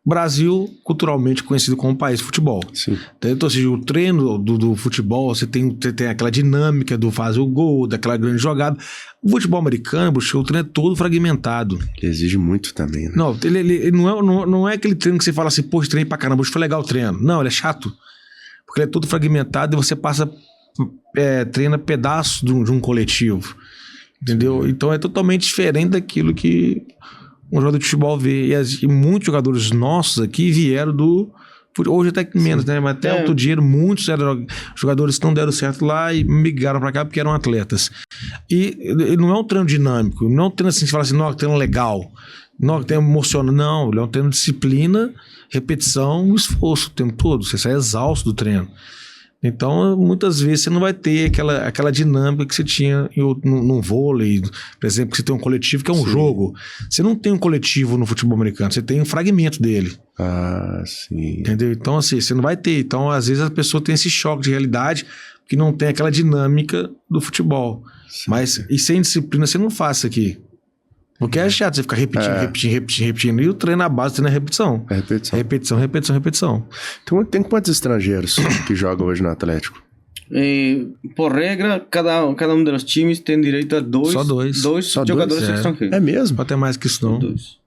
O Brasil, culturalmente conhecido como país de futebol. Sim. Então, assim, o treino do futebol, você tem aquela dinâmica do fazer o gol, daquela grande jogada. O futebol americano, o treino é todo fragmentado. Ele exige muito também, né? Não, ele não é aquele treino que você fala assim, pô, treinei pra caramba, hoje foi legal o treino. Não, ele é chato. Porque ele é todo fragmentado e você treina pedaços de um coletivo. Entendeu? Sim. Então é totalmente diferente daquilo que um jogador de futebol vê. E muitos jogadores nossos aqui vieram do... Hoje até que menos, né? Mas até outro dia, muitos jogadores que não deram certo lá e migraram pra cá porque eram atletas. E não é um treino dinâmico, não é um treino assim, você fala assim, não, é um treino legal, não é um treino emociona, não, ele é um treino de disciplina, repetição, esforço o tempo todo, você sai exausto do treino. Então, muitas vezes você não vai ter aquela dinâmica que você tinha no vôlei, por exemplo, que você tem um coletivo que é um jogo. Você não tem um coletivo no futebol americano, você tem um fragmento dele. Ah, sim. Entendeu? Então, assim, você não vai ter. Então, às vezes a pessoa tem esse choque de realidade que não tem aquela dinâmica do futebol. Sim. Mas, e sem disciplina, você não faz isso aqui. Porque é chato você ficar repetindo. E o treino na base, treino é repetição. Repetição. Então, tem quantos estrangeiros que jogam hoje no Atlético? Por regra, cada um dos times tem direito a dois jogadores estrangeiros. É mesmo? Pode ter mais que isso, não. 2.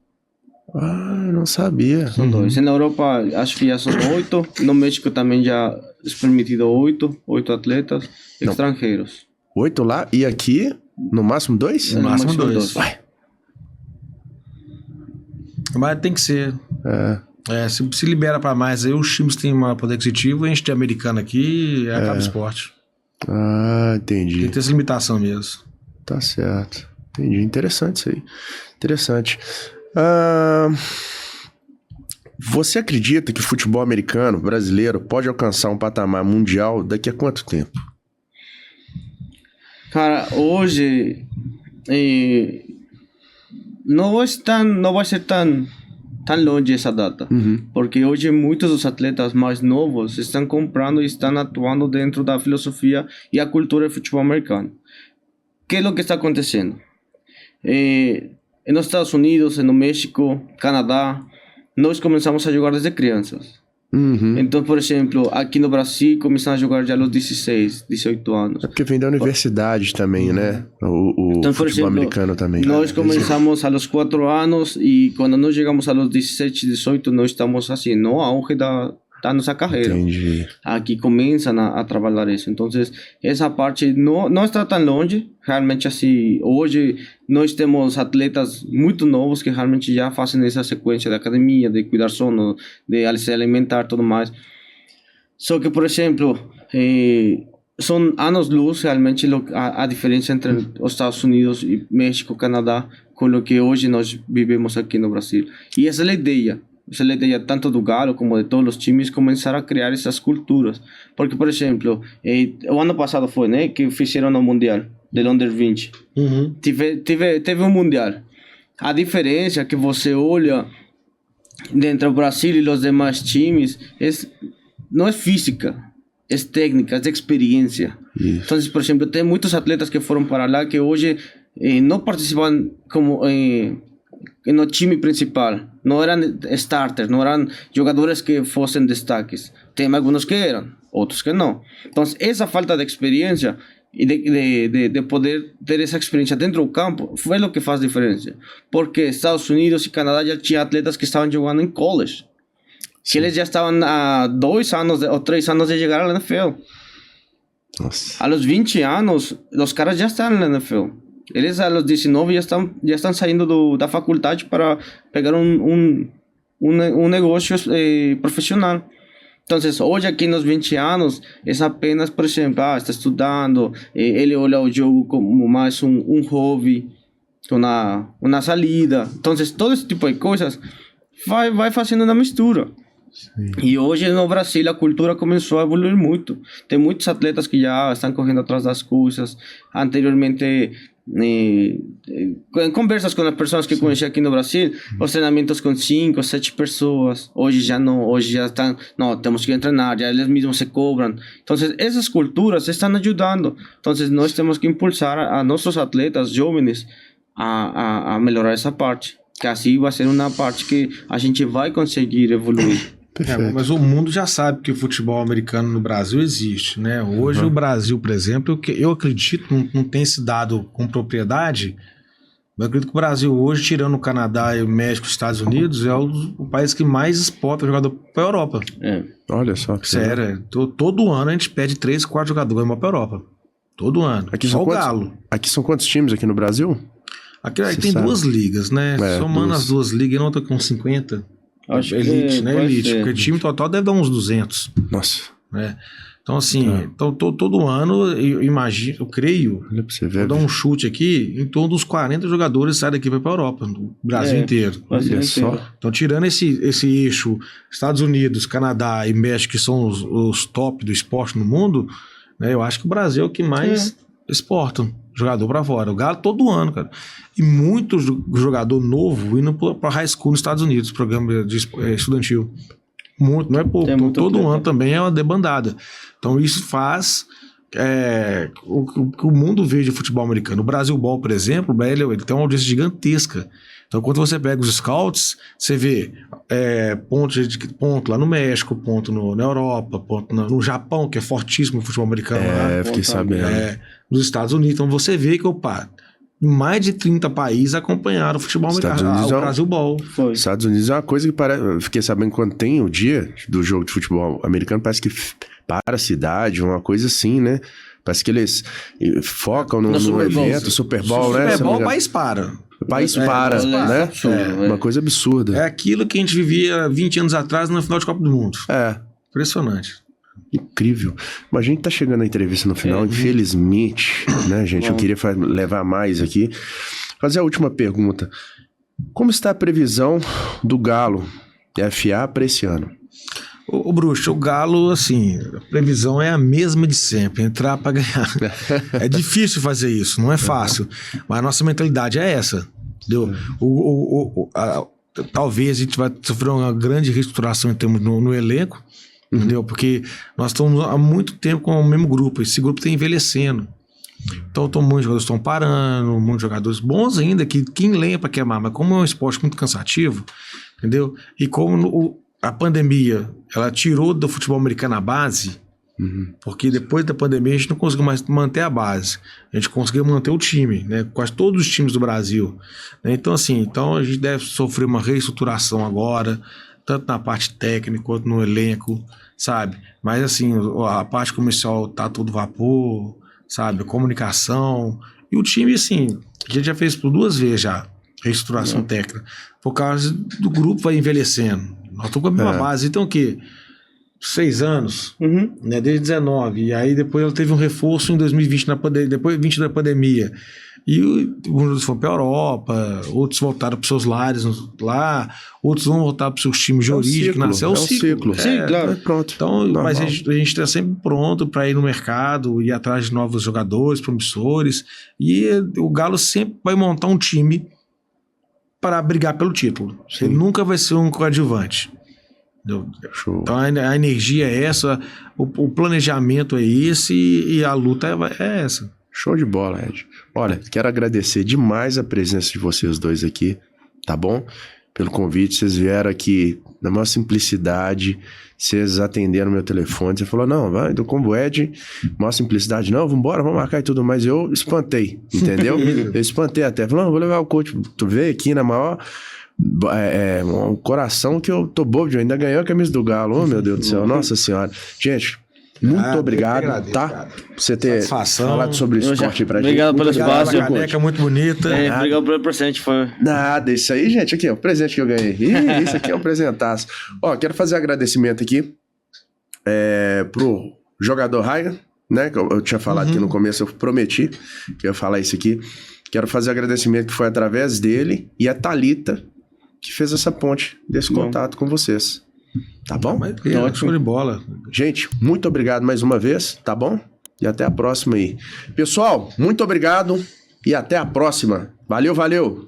Ah, não sabia. São 2. Na Europa, acho que já são 8. No México também já é permitido 8 atletas estrangeiros. 8 lá e aqui, no máximo 2? No máximo 2. Mas tem que ser. Se libera pra mais, aí os times têm um poder aquisitivo, a gente tem americano aqui, acaba o esporte. Ah, entendi. Tem que ter essa limitação mesmo. Tá certo. Entendi. Interessante isso aí. Interessante. Você acredita que o futebol americano brasileiro pode alcançar um patamar mundial daqui a quanto tempo? Cara, hoje não vai ser tão longe essa data, porque hoje muitos dos atletas mais novos estão comprando e estão atuando dentro da filosofia e a cultura do futebol americano. O que é o que está acontecendo? Nos Estados Unidos, no México, Canadá, nós começamos a jogar desde crianças. Então, por exemplo, aqui no Brasil começaram a jogar já aos 16, 18 anos. É porque vem da universidade também, né? O então, futebol exemplo, americano também. Nós começamos aos 4 anos e quando nós chegamos aos 17, 18, nós estamos assim, no auge da nossa carreira. Entendi. Aqui começam a trabalhar isso. Então, essa parte não está tão longe. Realmente, assim, hoje nós temos atletas muito novos que realmente já fazem essa sequência de academia, de cuidar sono, de se alimentar, tudo mais. Só que, por exemplo, são anos-luz realmente a diferença entre os Estados Unidos e México, Canadá, com o que hoje nós vivemos aqui no Brasil. E essa é a ideia. Essa é a ideia tanto do Galo como de todos os times começar a criar essas culturas. Porque, por exemplo, o ano passado foi, né, que fizeram o Mundial de Under 20. Teve um Mundial. A diferença que você olha dentro do Brasil e os demais times não é física, é técnica, é experiência. Então, por exemplo, tem muitos atletas que foram para lá que hoje não participam como no time principal, não eram starters, não eram jogadores que fossem destaques. Tem alguns que eram, outros que não. Então, essa falta de experiência e de poder ter essa experiência dentro do campo foi o que faz diferença. Porque Estados Unidos e Canadá já tinham atletas que estavam jogando em college. Que eles já estavam há 2 anos ou 3 anos de chegar à NFL. Nossa. A los 20 anos, os caras já estão na NFL. Eles, a los 19, já estão saindo da faculdade para pegar um negócio profissional. Então, hoje aqui nos 20 anos, é apenas, por exemplo, está estudando, ele olha o jogo como mais um hobby, uma salida. Então, todo esse tipo de coisas vai fazendo uma mistura. Sim. E hoje no Brasil a cultura começou a evoluir muito. Tem muitos atletas que já estão correndo atrás das coisas. Anteriormente, em conversas com as pessoas que conheci aqui no Brasil, os treinamentos com 5, 7 pessoas. Hoje já não, hoje já estão, não, temos que treinar, já eles mesmos se cobram. Então, essas culturas estão ajudando. Então, nós temos que impulsar a nossos atletas jovens a melhorar essa parte. Que assim vai ser uma parte que a gente vai conseguir evoluir. Mas o mundo já sabe que o futebol americano no Brasil existe, né? Hoje o Brasil, por exemplo, eu acredito, não tem esse dado com propriedade, mas eu acredito que o Brasil hoje, tirando o Canadá e o México e os Estados Unidos, é o país que mais exporta jogador para a Europa. Olha só. Sério, todo ano a gente pede 3, 4 jogadores para a Europa. Todo ano. Aqui só o Galo. Aqui são quantos times aqui no Brasil? Aqui tem 2 ligas, né? Somando as 2 ligas, eu não tô com 50. Acho elite, que né? Elite. Porque o time total deve dar uns 200. Nossa. Né? Então, assim, todo ano, eu imagino, eu creio, vou dar um chute aqui, em torno dos 40 jogadores saem daqui para a Europa, no Brasil inteiro. Então, tirando esse eixo, Estados Unidos, Canadá e México, que são os top do esporte no mundo, né, eu acho que o Brasil é o que mais exporta jogador para fora. O Galo todo ano, cara. E muito jogador novo indo para high school nos Estados Unidos, programa estudantil. Muito, não é pouco. Então, todo ano também é uma debandada. Então isso faz o que o mundo vê de futebol americano. O Brasil Ball, por exemplo, ele tem uma audiência gigantesca. Então quando você pega os scouts, você vê ponto lá no México, ponto na Europa, ponto no Japão, que é fortíssimo o futebol americano. Fiquei sabendo. Nos Estados Unidos. Então você vê que, mais de 30 países acompanharam o futebol americano, o Brasil Ball. Estados Unidos é uma coisa que parece... Eu fiquei sabendo quando tem o dia do jogo de futebol americano, parece que para a cidade, uma coisa assim, né? Parece que eles focam no evento, Super Bowl, né? Super Bowl, o país para. O país para, né? Uma coisa absurda. É aquilo que a gente vivia 20 anos atrás na final de Copa do Mundo. Impressionante. Incrível. Mas a gente tá chegando à entrevista no final, infelizmente, né, gente? Eu queria levar mais aqui. Fazer a última pergunta. Como está a previsão do Galo FA para esse ano? O Bruxo, o Galo, assim, a previsão é a mesma de sempre, entrar para ganhar. É difícil fazer isso, não é fácil. Mas a nossa mentalidade é essa, entendeu? Talvez a gente vai sofrer uma grande reestruturação em termos no elenco, entendeu? Porque nós estamos há muito tempo com o mesmo grupo. Esse grupo está envelhecendo. Então, muitos jogadores estão parando, muitos jogadores bons ainda, que quem lenha para queimar, mas como é um esporte muito cansativo, entendeu? E como a pandemia, ela tirou do futebol americano a base, porque depois da pandemia a gente não conseguiu mais manter a base. A gente conseguiu manter o time, né? Quase todos os times do Brasil. Né? Então, assim, a gente deve sofrer uma reestruturação agora, tanto na parte técnica quanto no elenco, sabe? Mas assim, a parte comercial tá todo vapor, sabe? A comunicação. E o time, assim, a gente já fez por 2 vezes já, reestruturação técnica. Por causa do grupo vai envelhecendo. Nós estamos com a mesma base. Então o quê? 6 anos, né? Desde 19. E aí depois ela teve um reforço em 2020, depois 20 da pandemia. E uns foram para a Europa, outros voltaram para os seus lares lá, outros vão voltar para os seus times de origem, que nasceu o ciclo. Sim, claro. Pronto. Então, mas a gente está sempre pronto para ir no mercado, ir atrás de novos jogadores, promissores. E o Galo sempre vai montar um time para brigar pelo título. Ele nunca vai ser um coadjuvante. Show. Então a energia é essa, o planejamento é esse e a luta é essa. Show de bola, Ed. Olha, quero agradecer demais a presença de vocês dois aqui, tá bom? Pelo convite, vocês vieram aqui na maior simplicidade, vocês atenderam meu telefone, você falou, não, vai, do combo Ed, maior simplicidade, não, vambora, vamos marcar e tudo mais. Eu espantei, entendeu? Eu espantei até, falei, não, vou levar o coach, tu veio aqui na maior... um coração que eu tô bobo de ainda ganhei a camisa do Galo, oh meu Deus do céu, nossa senhora. Gente, muito obrigado, agradeço, tá? Cara. Por você ter falado sobre o esporte pra gente. Obrigado pelo espaço. A caneca muito bonita. Obrigado pelo presente. Nada, isso aí, gente, aqui, ó, o presente que eu ganhei. Isso aqui é um presentaço. Ó, quero fazer agradecimento aqui pro jogador Ryan, né, que eu tinha falado aqui no começo, eu prometi que eu ia falar isso aqui. Quero fazer agradecimento que foi através dele e a Thalita que fez essa ponte desse contato com vocês. Tá bom? Ótimo de bola. Gente, muito obrigado mais uma vez, tá bom? E até a próxima aí. Pessoal, muito obrigado e até a próxima. Valeu, valeu!